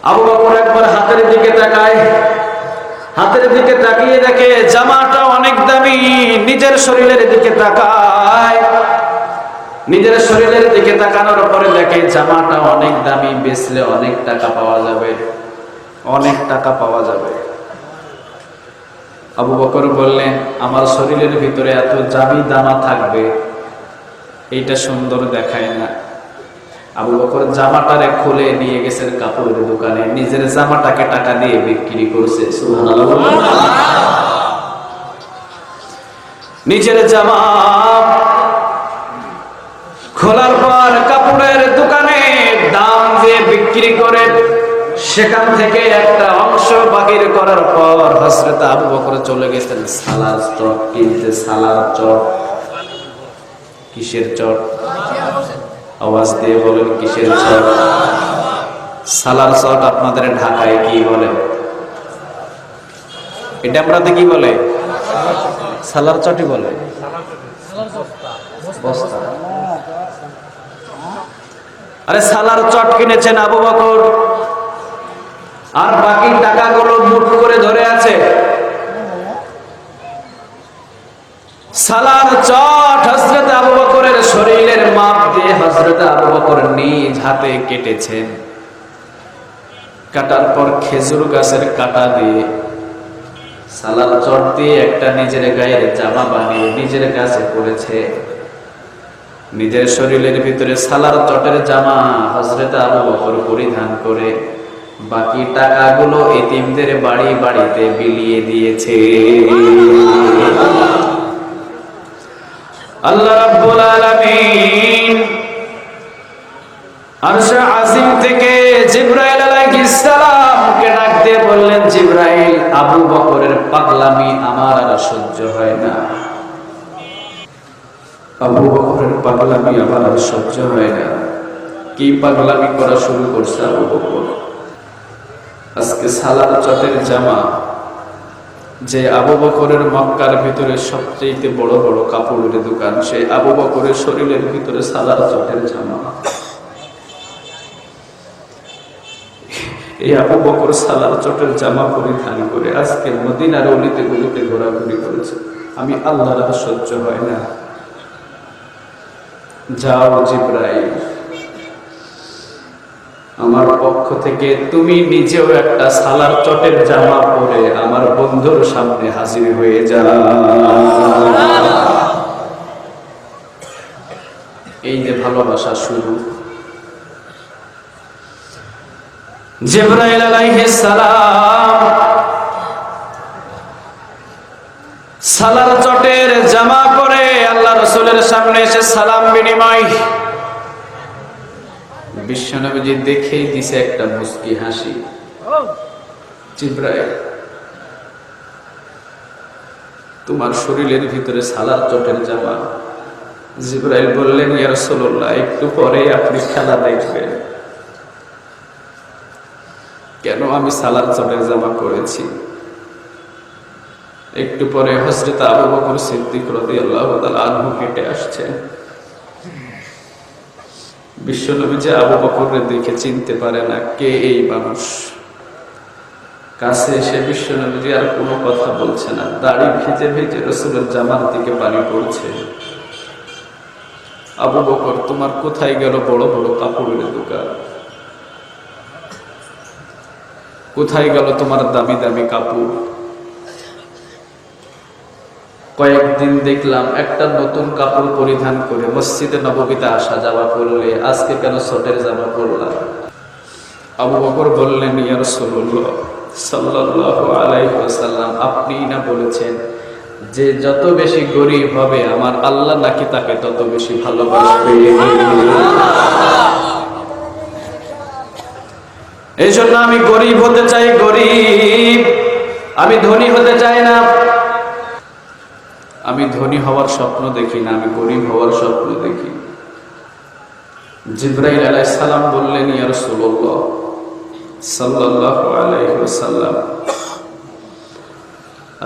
আবু বকর একবার হাতের দিকে তাকায়, হাতের দিকে তাকিয়ে দেখে জামাটা অনেক দামি। নিজের শরীরের দিকে তাকায়, নিজের শরীরের দিকে তাকানোর পরে দেখে জামাটা অনেক দামি, বেচলে অনেক টাকা পাওয়া যাবে, অনেক টাকা পাওয়া যাবে। আবু বকর বললেন, আমার শরীরের ভিতরে এত দামি জামা থাকবে, এইটা সুন্দর দেখায় না। আবু বকর জামাটারে খুলে নিয়ে গেছেন কাপড়ের দোকানে, নিজের জামাটাকে টাকা দিয়ে বিক্রি করছে। সুবহানাল্লাহ। নিজের জামা খোলার পর কাপড়ের দোকানে দাম দিয়ে বিক্রি করে সেখান থেকে একটা অংশ বাহির করার পর হযরত আবু বকর চলে গেছেন সালার চট কিনতে। সালার চট, কিসের চট? আওয়াজ দিয়ে বলেন, কিসের চট? সালার চট আপনাদের ঢাকায় কি বলে? এটা আপনাদের কি বলে? সালার চটই বলে। বস্তা। আরে সালার চট কিনেছেন আবু বকর, আর বাকি টাকাগুলো মুঠ করে ধরে আছে। সালার চট হযরত আবু বকরের শরীরের মাপ দিয়ে হযরত আবু বকর নিজ হাতে কেটেছেন। কাটার পর খেজুর গাছের কাটা দিয়ে সালার চট দিয়ে একটা নিজের গায়ের জামা বানিয়ে নিজের কাছে পরেছে। নিজের শরীরের ভিতরে সালার চটের জামা হযরত আবু বকর পরিধান করে বাকি টাকাগুলো এতিমদের বাড়ি বাড়িতে বিলিয়ে দিয়েছে। আল্লাহ রাব্বুল আলামিন আরশে আজিম থেকে জিবরাইল আলাইহিস সালামকে ডাক দিয়ে বললেন, জিবরাইল, আবু বকরের পাগলামি আমার আর সহ্য হয় না। আবু বকরের পাগলামি আমার আর সহ্য হয় না। কি পাগলামি করা শুরু করছে আবু বকর। আজকে সালার চটের জামা, যে আবু বকরের মক্কার ভিতরে সবচেয়ে বড় বড় কাপড়ের দোকান, সেই আবু বকরের শরীরের ভিতরে সালার চটের জামা। এই আবু বকর সালার চটের জামা পরিধান করে আজকে মদিনার অলিতে গলিতে ঘোরাঘুরি করেছে। আমি আল্লাহর আর সহ্য হয় না। যাও জিবরাইল, আমার পক্ষ থেকে তুমি নিজেও একটা সালার চটের জামা পরে আমার বন্ধুর সামনে হাজির হয়ে যাও। এই যে ভালোবাসা শুরু। জিবরাইল আলাইহিস সালাম সালার চটের জামা পরে আল্লাহ রাসূলের সামনে এসে সালাম বিনিময়। বিশ্বনবীজি দেখেই দিছে একটা মুস্কি হাসি। জিবরাইল, তোমার শরীরের ভিতরে সালার চটের জামা। জিবরাইল বললেন, ইয়া রাসূলুল্লাহ, একটু পরে আপনি খেলা দেখবেন। কেন আমি সালার চটের জামা পরেছি? একটু পরে হযরত আবু বকর সিদ্দিক রাদিয়াল্লাহু তাআলা আনহু হেঁটে আসছেন। বিশ্বনবী যে আবু বকরকে দেখে চিনতে পারে না কে এই মানুষ। কাছে এসে বিশ্বনবী আর কোনো কথা বলছে না। দাড়ি ভিজে ভিজে রাসূলের জামার দিকে পানি পড়ছে। আবু বকর, তোমার কোথায় গেল বড় বড় কাপড়ের দোকান? কোথায় গেল তোমার দামি দামি কাপড়? কয়েকদিন দেখলাম একটা নতুন কাপড় পরিধান করে মসজিদে নববীতে আসা যাওয়া করলে, আজকে কেন চটের জামা পরলাম? আবু বকর বললেন, ইয়া রাসূলুল্লাহ সাল্লাল্লাহু আলাইহি ওয়াসাল্লাম, আপনি না বলেছেন যে যত বেশি গরীব হবে আমার আল্লাহ নাকি তাকে তত বেশি ভালোবাসবে। এই জন্য আমি গরীব হতে চাই, গরীব। আমি ধনী হতে চাই না। আমি ধনী হওয়ার স্বপ্ন দেখি না, আমি গরীব হওয়ার স্বপ্ন দেখি। জিবরাইল আলাইহিস সালাম বললেন, ইয়া রাসূলুল্লাহ সাল্লাল্লাহু আলাইহি ওয়াসাল্লাম,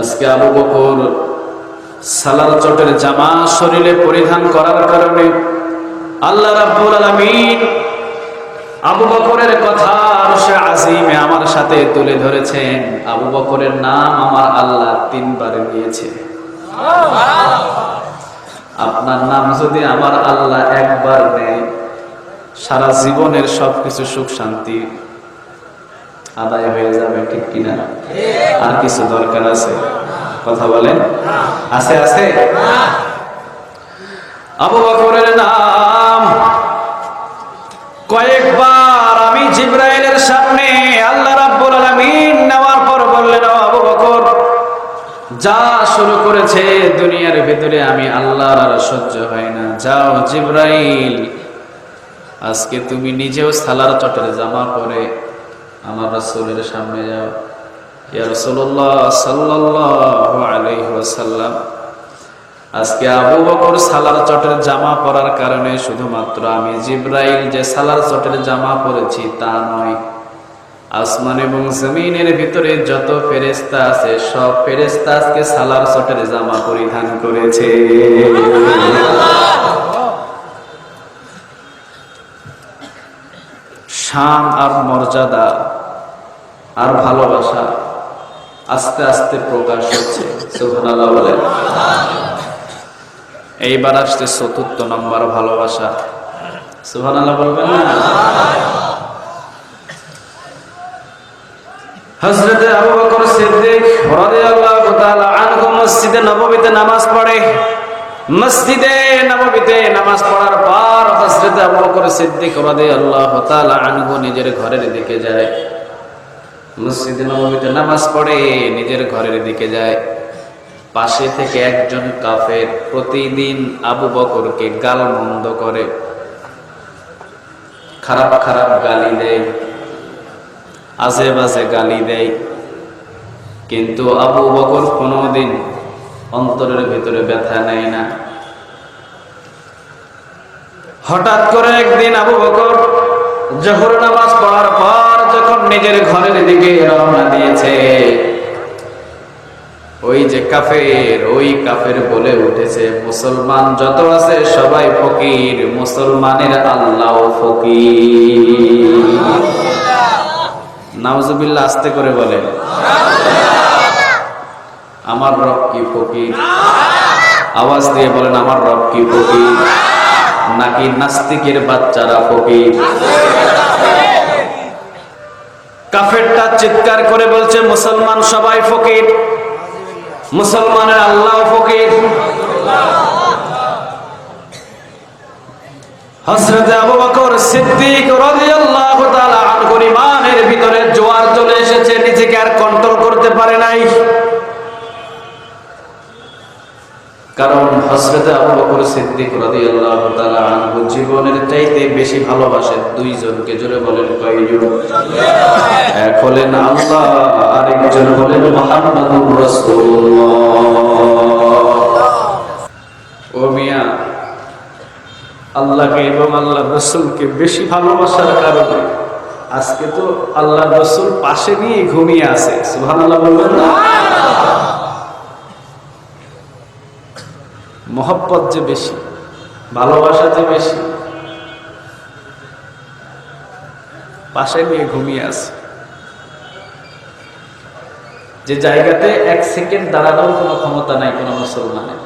আজকে আবু বকর সালার চটের জামা শরীরে পরিধান করার কারণে আল্লাহ রাব্বুল আলামিন আবু বকরের কথা আরশে আজিমে আমার সাথে তুলে ধরেছেন। আবু বকরের নাম আমার আল্লাহ 3 বার নিয়েছে। আপনার নাম যদি আমার আল্লাহ একবার নেয়, সারা জীবনের সবকিছু সুখ শান্তি আদায় হয়ে যাবে, ঠিক কিনা? আর কিছু দরকার আছে? কথা বলেন, আছে? আছে? আবু বকরের নাম কয়েকবার আমি জিবরাইলের সামনে আল্লাহ রাব্বুল আলামিন নেওয়ার পর বললেন, আবু বকর, যা শুরু করেছে দুনিয়ার ভিতরে আমি আল্লাহর আর সহ্য হয় না। যাও জিবরাইল, আজকে তুমি নিজেও সালার চটের জামা পরে আমার রাসূলের সামনে যাও। ইয়া রাসূলুল্লাহ সাল্লাল্লাহু আলাইহি ওয়াসাল্লাম, আজকে আবু বকর সালার চটের জামা পরার কারণে শুধুমাত্র আমি জিবরাইল যে সালার চটের জামা পরেছি তা নয়, আসমান এবং জমিনের ভিতরে যত ফেরেশতা আছে সব ফেরেশতা আজকে সালার চটের জামা পরিধান করেছে। শান আর মর্যাদা আর ভালোবাসা আস্তে আস্তে প্রকাশ হচ্ছে। সুবহানাল্লাহ বলেন। এইবার আসছে ৪র্থ নম্বর ভালোবাসা। সুবহানাল্লাহ বলবেন না? হযরত আবু বকর সিদ্দিক রাদিয়াল্লাহু তাআলা আনহু মসজিদে নববীতে নামাজ পড়ে। মসজিদে নববীতে নামাজ পড়ার পর হযরত আবু বকর সিদ্দিক রাদিয়াল্লাহু তাআলা আনহু নিজের ঘরের দিকে যায়। মসজিদে নববীতে নামাজ পড়ে নিজের ঘরের দিকে যায়। পাশে থেকে একজন কাফের প্রতিদিন আবু বকরকে গালমন্দ করে, খারাপ খারাপ গালি দেয়, আজে বাজে গালি দেয়। কিন্তু আবু বকর কোনোদিন অন্তরের ভিতরে ব্যথা নেয় না। হঠাৎ করে একদিন আবু বকর জোহর নামাজ পড়ার পর যখন নিজের ঘরের দিকে রওনা দিয়েছে, ওই যে কাফের বলে উঠেছে, মুসলমান যত আছে সবাই ফকির, মুসলমানের আল্লাহ ফকির। নাউজুবিল্লাহ, আস্তে করে বলেন। আমার রব কি ফকির? আওয়াজ দিয়ে বলেন, আমার রব কি ফকির? নাকি নাস্তিকের বাচ্চারা ফকির? কাফেরটা চিৎকার করে বলছে, মুসলমান সবাই ফকির, মুসলমানের আল্লাহ ফকির। হযরত আবু বকর সিদ্দিক রাদিয়াল্লাহু তাআলা আনহুর ইমানের ভিতরে জোয়ার চলে এসেছে, নিজেকে আর কন্ট্রোল করতে পারে নাই। কারণ হযরত আবু বকর সিদ্দিক রাদিয়াল্লাহু তাআলা আনহু জীবনের চাইতে বেশি ভালোবাসেন দুইজনকে। জোরে বলেন কয়জন? এক হলেন আল্লাহ, আরেকজন হলেন মুহাম্মাদুর রাসূলুল্লাহ। ও মিয়া, আল্লাহকে এবং আল্লাহর রাসূলকে বেশি ভালোবাসার কারণে আজকে তো আল্লাহর রাসূল পাশে নিয়ে ঘুমিয়ে আছে। সুবহানাল্লাহ বলবেন না? মোহব্বত যে বেশি, ভালোবাসা যে বেশি, পাশে নিয়ে ঘুমিয়ে আছে। যে জায়গাতে এক সেকেন্ড দাঁড়ানোর কোনো ক্ষমতা নাই কোনো মুসলমানের,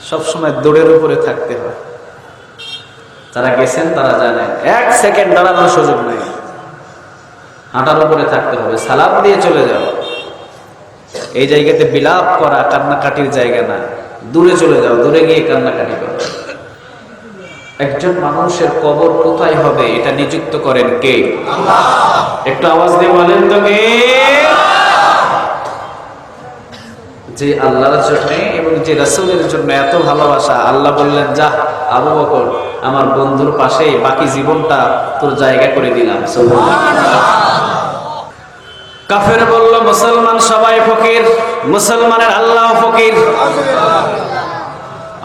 সবসময় দৌড়ের উপরে থাকতে হয়। যারা গেছেন তারা জানেন, এক সেকেন্ড দাঁড়ানোর সুযোগ নাই, হাঁটার উপরে থাকতে হবে, সালাম দিয়ে চলে যাও। এই জায়গাতে বিলাপ করা কান্নাকাটির জায়গা না, দূরে চলে যাও, দূরে গিয়ে কান্নাকাটি করো। একজন মানুষের কবর কোথায় হবে এটা নিযুক্ত করেন কে? আল্লাহ। একটু আওয়াজ দিয়ে বলেন তো কে? যে আল্লাহর জন্য এবং যে রাসূলের জন্য এত ভালোবাসা, আল্লাহ বললেন, যা আবু বকর, আমার বন্ধুর পাশে বাকি জীবনটা তোর জায়গা করে দিলাম। সুবহানাল্লাহ। কাফের বলল, মুসলমান সবাই ফকির, মুসলমানের আল্লাহ ফকির।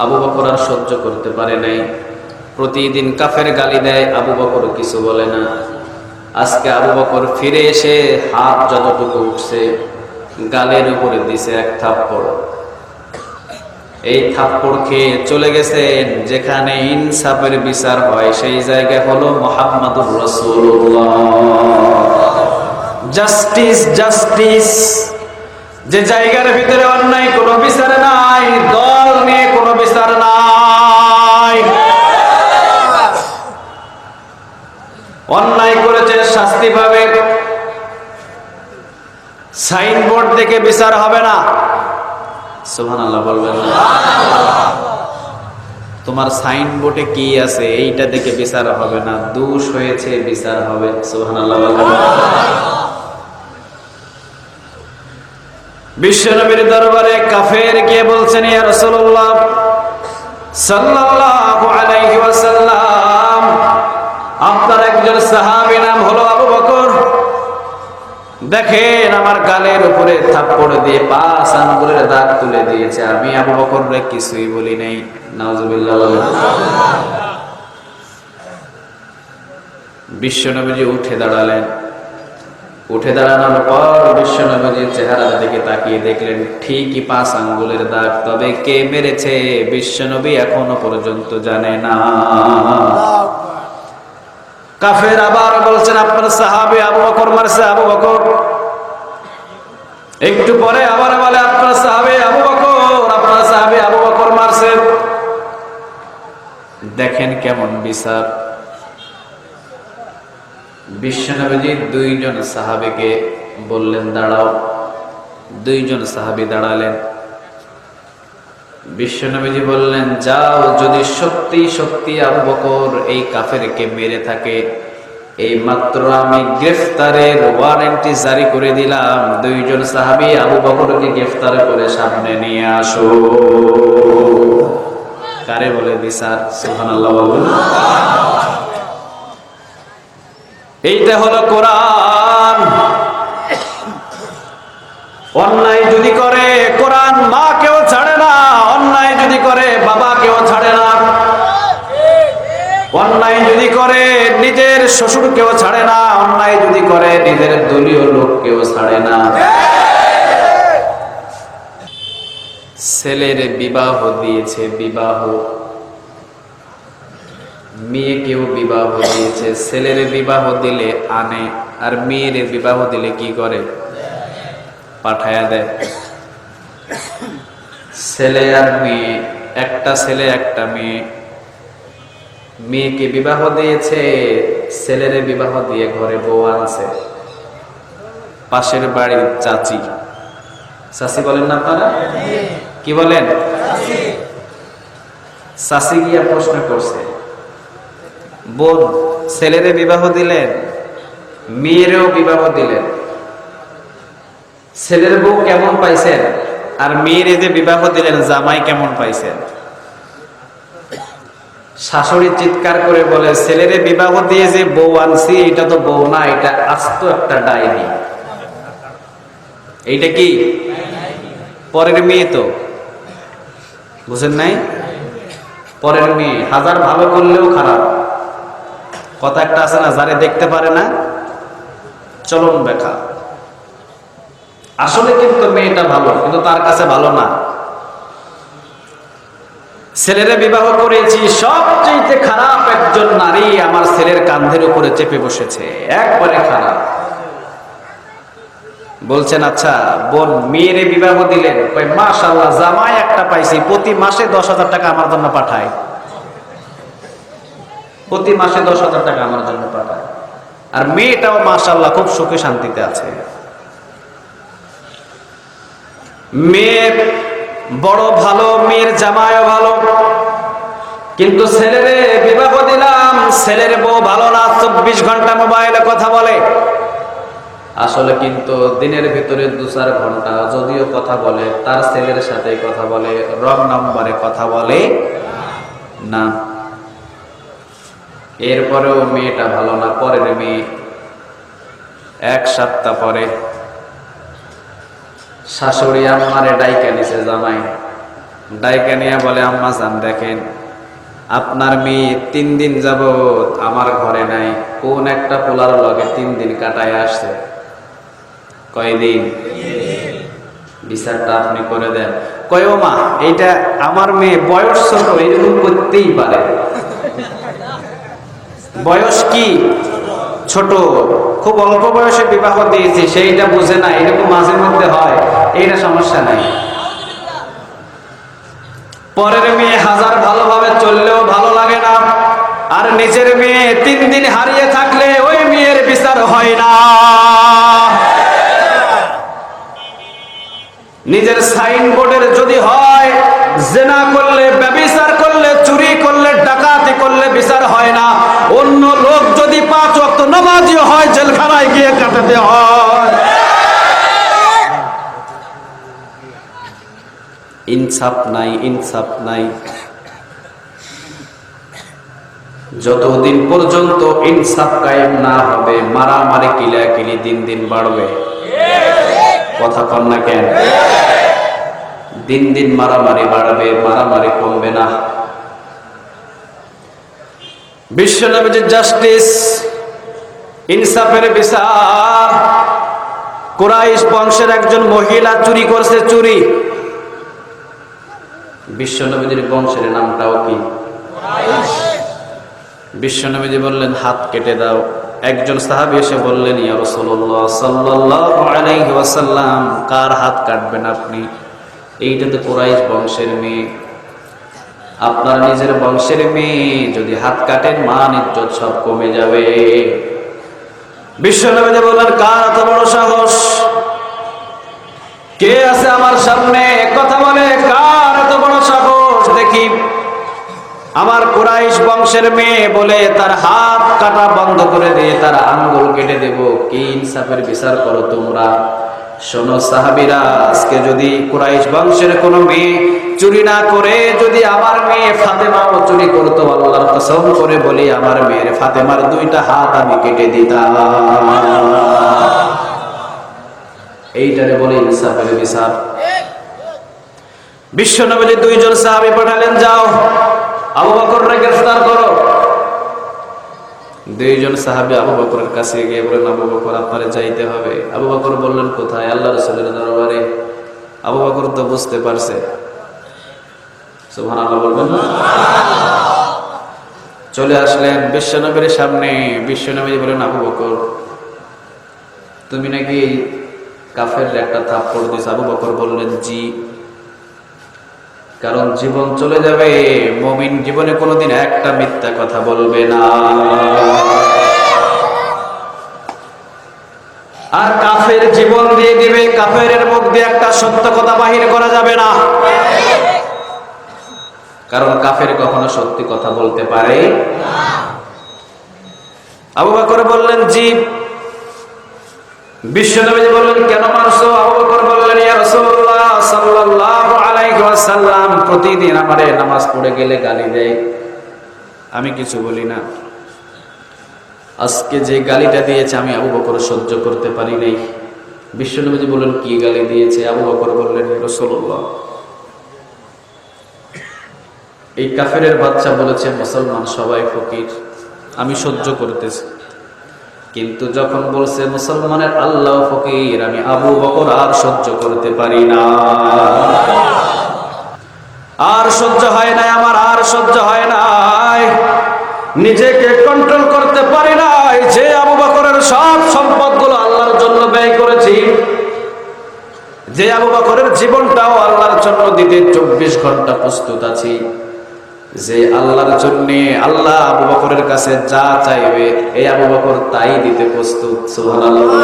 আবু বকর আর সহ্য করতে পারে নাই। প্রতিদিন কাফের গালি দেয়, আবু বকর কিছু বলে না। আজকে আবু বকর ফিরে এসে হাত যতটুকু উঠছে গালের উপরে দিছে এক থাপ্পড়। এই থাপ্পড় খেয়ে চলে গেছেন যেখানে ইনসাফের বিচার হয়, সেই জায়গা হলো মুহাম্মাদুর রাসূলুল্লাহ। জাস্টিস, জাস্টিস, যে জায়গার ভিতরে অন্যায় কোনো বিচার নাই, দল নিয়ে কোনো বিচার নাই। অন্যায় করেছে শাস্তি পাবে, সাইনবোর্ড দেখে বিচার হবে না। সুবহানাল্লাহ বলবেন না? তোমার সাইনবোর্ডে কি আছে এইটা দেখে বিচার হবে না, দোষ হয়েছে বিচার হবে। সুবহানাল্লাহ বলবেন না? বিশ্বনবীর দরবারে কাফের গিয়ে বলছেন, ইয়া রাসূলুল্লাহ সাল্লাল্লাহু আলাইহি ওয়াসাল্লাম, আপনার একজন সাহাবী নাম হলো আবু বকর, দেখেন আমার গালের উপরে থাপ্পড় দিয়ে 5 আঙ্গুলের দাগ তুলে দিয়েছে, আমি আবু বকররে কিছুই বলি নাই। নাউজুবিল্লাহ। বিশ্বনবীজি উঠে দাঁড়ালেন। উঠে দাঁড়ানোর পর বিশ্বনবীর চেহারার দিকে তাকিয়ে দেখলেন ঠিকই 5 আঙ্গুলের দাগ, তবে কে মেরেছে বিশ্বনবী এখনো পর্যন্ত জানে না। কাফের আবার বলছেন, আপনার সাহাবী আবু বকর মারছে। আবু বকর একটু পরে আবার বলে, আপনার সাহাবী আবু বকর, আপনার সাহাবী আবু বকর মারছে। দেখেন কেমন বিচার। বিশ্বনবী 2 জন সাহাবীকে বললেন দাঁড়াও। 2 জন সাহাবী দাঁড়ালেন। বিশ্বনবী বললেন, যাও, যদি সত্যি সত্যি আবু বকর এই কাফেরকে মেরে থাকে, এই মাত্র আমি গ্রেফতারের ওয়ারেন্টি জারি করে দিলাম। 2 জন সাহাবী আবু বকরকে গ্রেফতার করে সামনে নিয়ে আসো। কারে বলে বিচার? সুবহানাল্লাহ বলুন। এইটা হলো কোরআন। অন্যায় যদি করে কোরআন মা কেউ ছাড়ে না, অন্যায় যদি করে বাবা কেউ ছাড়ে না, অন্যায় যদি করে নিজের শ্বশুর কেউ ছাড়ে না, অন্যায় যদি করে নিজের দলীয় লোক কেউ ছাড়ে না। ছেলের বিবাহ দিয়েছে, বিবাহ, মেয়েকেও বিবাহ দিয়েছে। ছেলের বিবাহ দিলে আনে, আর মেয়ের বিবাহ দিলে কি করে? পাঠায়া দেয়। ছেলে আর মেয়ে, একটা ছেলে একটা মেয়ে, মেয়েকে বিবাহ দিয়েছে, ছেলের বিবাহ দিয়ে ঘরে বউ আনছে। পাশের বাড়ির চাচি, চাচি বলেন না আপনারা? কি বলেন? চাচি গিয়া প্রশ্ন করছে, বোন ছেলেরে বিবাহ দিলেন, মেয়েরও বিবাহ দিলেন, ছেলের বউ কেমন পাইছেন, আর মেয়েরে যে বিবাহ দিলেন জামাই কেমন পাইছেন? শাশুড়ি চিৎকার করে বলে, ছেলেরে বিবাহ দিয়ে যে বউ আনছি এটা তো বউ না, এটা আস্ত একটা ডাইনি। এইটা কি? পরের মেয়ে তো, বুঝেন নাই? পরের মেয়ে হাজার ভালো করলেও খারাপ। কথা একটা আছে না, যারে দেখতে পারে না চলন বেখা। আসলে কিন্তু মেয়েটা ভালো, কিন্তু তার কাছে ভালো না। ছেলেরে বিবাহ করেছি, সবচেয়ে খারাপ একজন নারী আমার ছেলের কাঁধের উপরে চেপে বসেছে, একবারে খারাপ। বলছেন আচ্ছা বোন মেয়েরে বিবাহ দিলেন, কই মাশাআল্লাহ জামাই একটা পাইছি, প্রতি মাসে 10,000 টাকা আমার জন্য পাঠায়, প্রতি মাসে 10,000 টাকা আমার জন্য পাঠায়, আর মেয়েটাও মাশাআল্লাহ খুব সুখে শান্তিতে আছে। মেয়ে বড় ভালো, মেয়ের জামাইও ভালো, কিন্তু ছেলেরে বিবাহ দিলাম, ছেলের বউ ভালো না, 24 ঘন্টা মোবাইলে কথা বলে। আসলে কিন্তু দিনের ভিতরে 2-4 ঘন্টা যদিও কথা বলে, তার ছেলের সাথে কথা বলে, রং নাম্বারে কথা বলে না। এরপরেও মেয়েটা ভালো না। পরের মেয়ে 1 সপ্তাহ পরে শাশুড়ি আম্মারে ডাইকা নিছে, জামাই ডাইকা নিয়ে বলে, আম্মা জান দেখেন আপনার মেয়ে 3 দিন যাবত আমার ঘরে নাই, কোন একটা পোলার লগে 3 দিন কাটায় আসছে। কয়দিন? বিচারটা আপনি করে দেন। কয় ও মা এইটা আমার মেয়ে, বয়স ছোট, এরকম করতেই পারে। বয়স কি ছোট, খুব অল্প বয়সে বিবাহ দিয়েছি, সেইটা বুঝে না, এরকম মাঝে মধ্যে হয়, এইটা সমস্যা নাই। পরের মেয়ে হাজার ভালোভাবে চললেও ভালো লাগে না, আর নিজের মেয়ে 3 দিন হারিয়ে থাকলে ওই মেয়ের বিচার হয় না। নিজের সাইনবোর্ডের যদি হয় জেনা করলে, ব্যভিচার করলে, চুরি করলে, ডাকাতি করলে বিচার হয় না, অন্য লোক যদি 5 ওয়াক্ত নামাজি হয় জেলখানায় গিয়ে কাটাতে হয়। ইনসাফ নাই, ইনসাফ নাই। যতদিন পর্যন্ত ইনসাফ কায়েম না হবে, মারামারি কিলাকিলি দিন দিন বাড়বে। কথা কন না কেন? দিন দিন মারামারি বাড়বে, মারামারি কমবে না। বিশ্বনবীর জাস্টিস, ইনসাফের বিচার। কুরাইশ বংশের একজন মহিলা চুরি করছে, চুরি। বিশ্বনবীর বংশের নামটাও কি? বিশ্বনবী বললেন হাত কেটে দাও। একজন সাহাবী এসে বললেন, ইয়া রাসূলুল্লাহ সাল্লাল্লাহু আলাইহি ওয়াসাল্লাম, কার হাত কাটবেন আপনি? এইটা তো কুরাইশ বংশের মেয়ে, আপনার নিজের বংশের মেয়ে, যদি হাত কাটেন মান ইজ্জত সব কমে যাবে। বিশ্বনবী বললেন, কার এত বড় সাহস? কে আছে আমার সামনে কথা বলে? কার এত বড় সাহস দেখি? আমার কুরাইশ বংশের মেয়ে বলে তার হাত কাটা বন্ধ করে দিয়ে তার আঙ্গুল কেটে দেব। কি ইনসাফের বিচার করো তোমরা? শোনো সাহাবীরা, আজকে যদি কুরাইশ বংশের কোনো মেয়ে চুরি না করে যদি আমার মেয়ে ফাতেমাও চুরি করতো, আল্লাহর কসম করে বলি আমার মেয়ের ফাতেমার 2টা হাত আমি কেটে দিতাম। এইটারে বলে ইনসাফের বিচার। বিশ্ব নবী দুইজন সাহাবী পাঠালেন, যাও আবু বকরকে গ্রেফতার করো। দুইজন সাহাবী আবু বকরের কাছে গিয়ে বললেন, আবু বকর আপনারে যাইতে হবে। আবু বকর বললেন, কোথায়? আল্লাহ রাসূলের দরবারে। আবু বকর তো বুঝতে পারছে, সুবহানাল্লাহ বলবেন না? চলে আসলেন বিশ্বনবীর সামনে। বিশ্বনবী বলেন, আবু বকর তুমি নাকি কাফের একটা থাপ্পড় দিছ? আবু বকর বললেন, জি, কারণ জীবন চলে যাবে, মুমিন জীবনে কোনোদিন একটা মিথ্যা কথা বলবে না। আর কাফের জীবন দিয়ে দিবে, কাফের মুখ দিয়ে একটা সত্য কথা বাহির করা যাবে না, কারণ কাফের কখনো সত্যি কথা বলতে পারে না। আবু বকর বললেন, জি। বিশ্বনবী বললেন, কেন মারছো? আবু বকর বললেন, ইয়া রাসূলুল্লাহ সাল্লাল্লাহু আলাইহি ওয়াসাল্লাম প্রতিদিন আমারে নামাজ পড়ে গেলে গালি দেয়, আমি কিছু বলি না। আজকে যে গালিটা দিয়েছে আমি আবু বকর সহ্য করতে পারি নাই। বিশ্বনবী বললেন, কি গালি দিয়েছে? আবু বকর বললেন, ইয়া রাসূলুল্লাহ এই কাফেরের বাচ্চা বলেছে মুসলমান সবাই ফকির, আমি সহ্য করতেছি, কিন্তু যখন বলছে মুসলমানের আল্লাহ ফকির, আমি আবু বকর আর সহ্য করতে পারি না। আর সহ্য হয় নাই আমার, আর সহ্য হয় নাই, নিজেকে কন্ট্রোল করতে পারি নাই। যে আবু বকরের সব সম্পদগুলো আল্লাহর জন্য ব্যয় করেছি, যে আবু বকরের জীবনটাও আল্লাহর জন্য দিতে 24 ঘন্টা প্রস্তুত আছি, যে আল্লাহর জন্য আল্লাহ আবু বকরের কাছে যা চাইবে এই আবু বকর তাই দিতে প্রস্তুত, সুবহানাল্লাহ।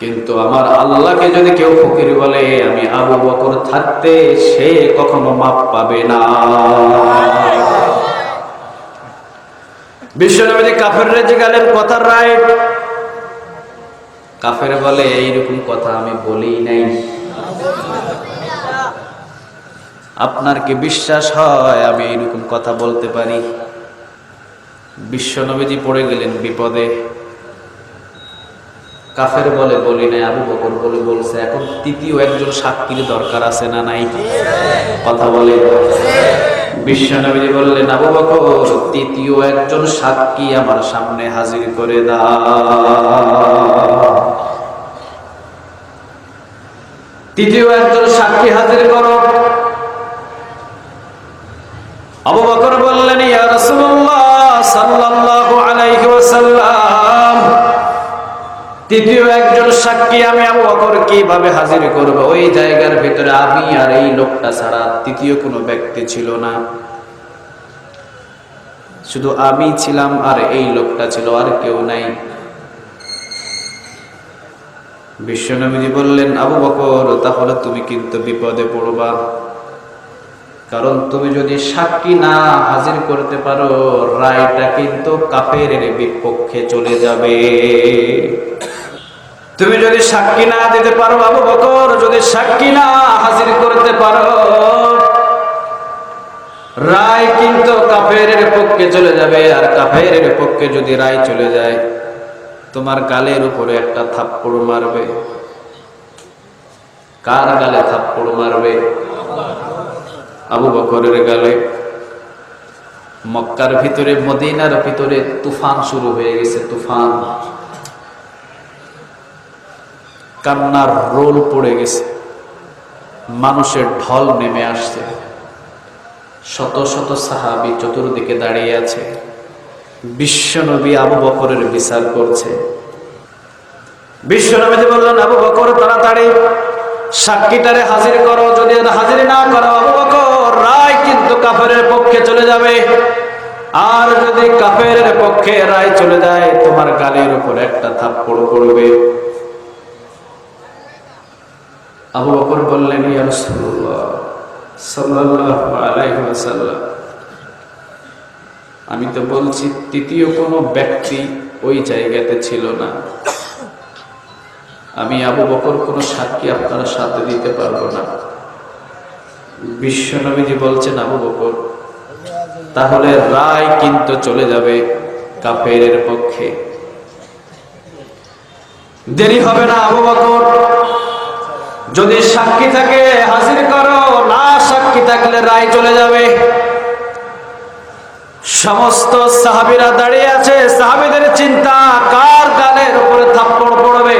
কিন্তু আমার আল্লাহকে যদি কেউ ফকির বলে, আমি আবু বকর থাকতে সে কখনো মাপ পাবে না। বিশ্বনবী কাফেররা জিজ্ঞাসা কথার রাইট? কাফের বলে, এইরকম কথা আমি বলি নাই। আপনার কি বিশ্বাস হয় আমি এইরকম কথা বলতে পারি? বিশ্বনবীজি পড়ে গেলেন বিপদে। কাফের বলে, বলি নাই। আবু বকর বলে বলছে। এখন তৃতীয় একজন সাক্ষীর দরকার আছে না নাই? কথা বলে। বিশ্বনবীজি বললেন, আবু বকর তৃতীয় একজন সাক্ষী আমার সামনে হাজির করে দাও। তৃতীয় একজন সাক্ষী হাজির করো। আবু বকর বললেন, ইয়া রাসূলুল্লাহ সাল্লাল্লাহু আলাইহি ওয়াসাল্লাম তৃতীয় একজন সাক্ষী আমি আবু বকর কিভাবে হাজির করব? ওই জায়গার ভিতরে আমি আর এই লোকটা ছাড়া তৃতীয় কোনো ব্যক্তি ছিল না, শুধু আমি ছিলাম আর এই লোকটা ছিল, আর কেউ নাই। বিশ্বনবী বললেন, আবু বকর তাহলে তুমি কিন্তু বিপদে পড়বা, কারণ তুমি যদি সাক্ষী না হাজির করতে পারো, রায়টা কিন্তু কাফেরের বিপক্ষে চলে যাবে। তুমি যদি সাক্ষী না দিতে পারো, আবু বকর যদি সাক্ষী না হাজির করতে পারো, রায় কিন্তু কাফেরের পক্ষে চলে যাবে। আর কাফেরের পক্ষে যদি রায় চলে যায়, তোমার গালের উপরে একটা থাপ্পড় মারবে। কার গালে থাপ্পড় মারবে? আবু বকরের গালে। মক্কার ভিতরে, মদিনার ভিতরে তুফান শুরু হয়ে গেছে, তুফান। কান্নার রোল পড়ে গেছে, মানুষের ঢল নেমে আসছে। শত শত সাহাবী চতুর্দিকে দাঁড়িয়ে আছে। বিশ্বনবী আবু বকরের বিচার করছে। বিশ্বনবী বললেন, আবু বকর তাড়াতাড়ি সাক্ষীটারে হাজির করো, যদি হাজির না করো আবু বকর, রায় কিন্তু কাফেরের পক্ষে চলে যাবে। আর যদি কাফেরের পক্ষে রায় চলে যায়, তোমার গালের উপর একটা থাপ্পড় পড়বে। আবু বকর বললেন, ইয়া রাসূলুল্লাহ সাল্লাল্লাহু আলাইহি ওয়াসাল্লাম আমি তো বলছি তৃতীয় কোনো ব্যক্তি ওই জায়গাতে ছিল না, আমি আবু বকর কোনো সাক্ষী আপনারা সাথে দিতে পারবো না। বিশ্বনবীজি বলছেন, আবু বকর তাহলে রায় কিন্তু চলে যাবে কাফেরের পক্ষে। দেরি হবে না আবু বকর, যদি সাক্ষী থাকে হাজির করো, না সাক্ষী থাকলে রায় চলে যাবে। সমস্ত সাহাবীরা দাঁড়িয়ে আছে, সাহাবীদের চিন্তা কার গালের উপরে থাপ্পড় পড়বে।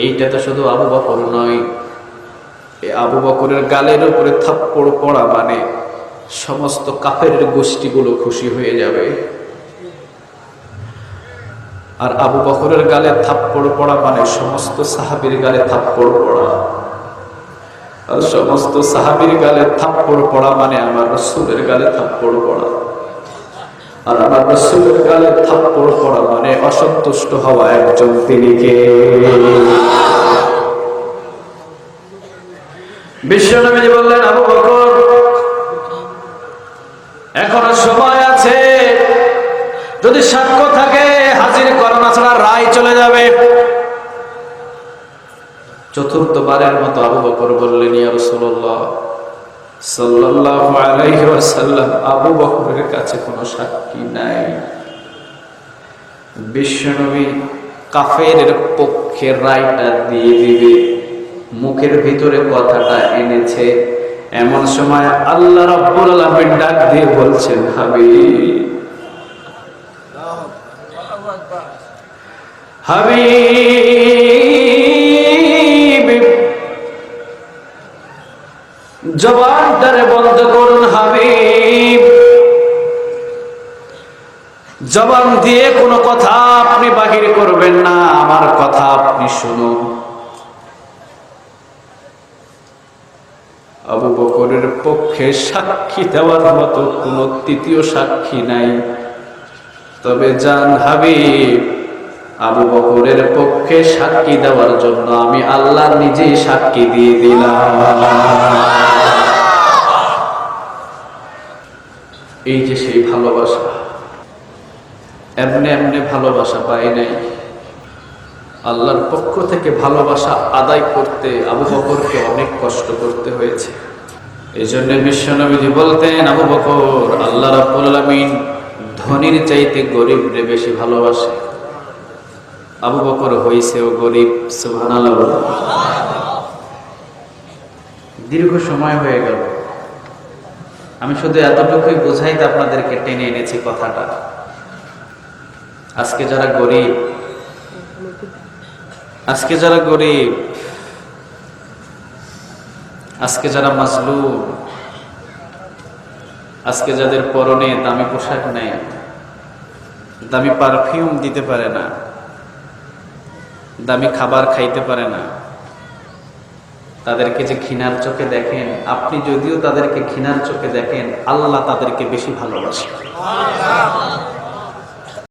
এইটা তো শুধু আবু বকর নয়, এই আবু বকরের গালের উপরে থাপ্পড় পড়া মানে সমস্ত কাফেরের গোষ্ঠীগুলো খুশি হয়ে যাবে। আর আবু বকরের গালে থাপ্পড় পড়া মানে সমস্ত সাহাবীর গালে থাপ্পড় পড়া। আর সমস্ত সাহাবীর গালে থাপ্পড় পড়া মানে আমার রাসূলের গালে থাপ্পড় পড়া। আর আমার রাসূলের গালে থাপ্পড় পড়া মানে অসন্তুষ্ট হওয়া একজন, তিনি কে? বিশ্বনবী বললেন, আবু বকর এখনো সময় আছে, যদি সাক্ষ্য থাকে হাজির করো, না ছাড়া রায় চলে যাবে। চতুর্থবারের মতো আবু বকর বললেন, ইয়া রাসূলুল্লাহ সাল্লাল্লাহু আলাইহি ওয়াসাল্লাম, আবু বকরের কাছে কোনো সাক্ষী নাই। বিশ্বনবী কাফেরের পক্ষে রায়টা দিয়ে দিবে, মুখের ভিতরে কথাটা এনেছে। এমন সময় আল্লাহ রাব্বুল আলামিন ডাক দিয়ে বলছেন, হাবিব হাবিব জবানটারে বন্ধ করুন। হাবিব, জবান দিয়ে কোনো কথা আপনি বাহির করবেন না, আমার কথা আপনি শুনুন। আবু বকরের পক্ষে সাক্ষী দেওয়ার মতো কোনো তৃতীয় সাক্ষী নাই, তবে জান হাবিব, আবু বকরের পক্ষে সাক্ষী দেওয়ার জন্য আমি আল্লাহ নিজেই সাক্ষী দিয়ে দিলাম। এই যে সেই ভালোবাসা, এমনি এমনি ভালোবাসা পাই নাই। আল্লাহর পক্ষ থেকে ভালোবাসা আদায় করতে আবু বকরকে অনেক কষ্ট করতে হয়েছে। এই জন্য বিশ্বনবী বলতেন, আবু বকর, আল্লাহ রাব্বুল আলামিন ধনীর চাইতে গরিবরে বেশি ভালোবাসে। আবু বকর হইছেও গরিব, সুবহানাল্লাহ। দীর্ঘ সময় হয়ে গেল, আমি শুধু এতটুকুই বোঝাইতে আপনাদেরকে টেনে এনেছি কথাটা। আজকে যারা গরিব, আজকে যারা গরিব, আজকে যারা মাজলুম, আজকে যাদের পরনে দামি পোশাক নেই, দামি পারফিউম দিতে পারে না, দামি খাবার খাইতে পারে না, তাদেরকে যে ঘৃণার চোখে দেখেন, আপনি যদিও তাদেরকে ঘৃণার চোখে দেখেন, আল্লাহ তাদেরকে বেশি ভালোবাসেন।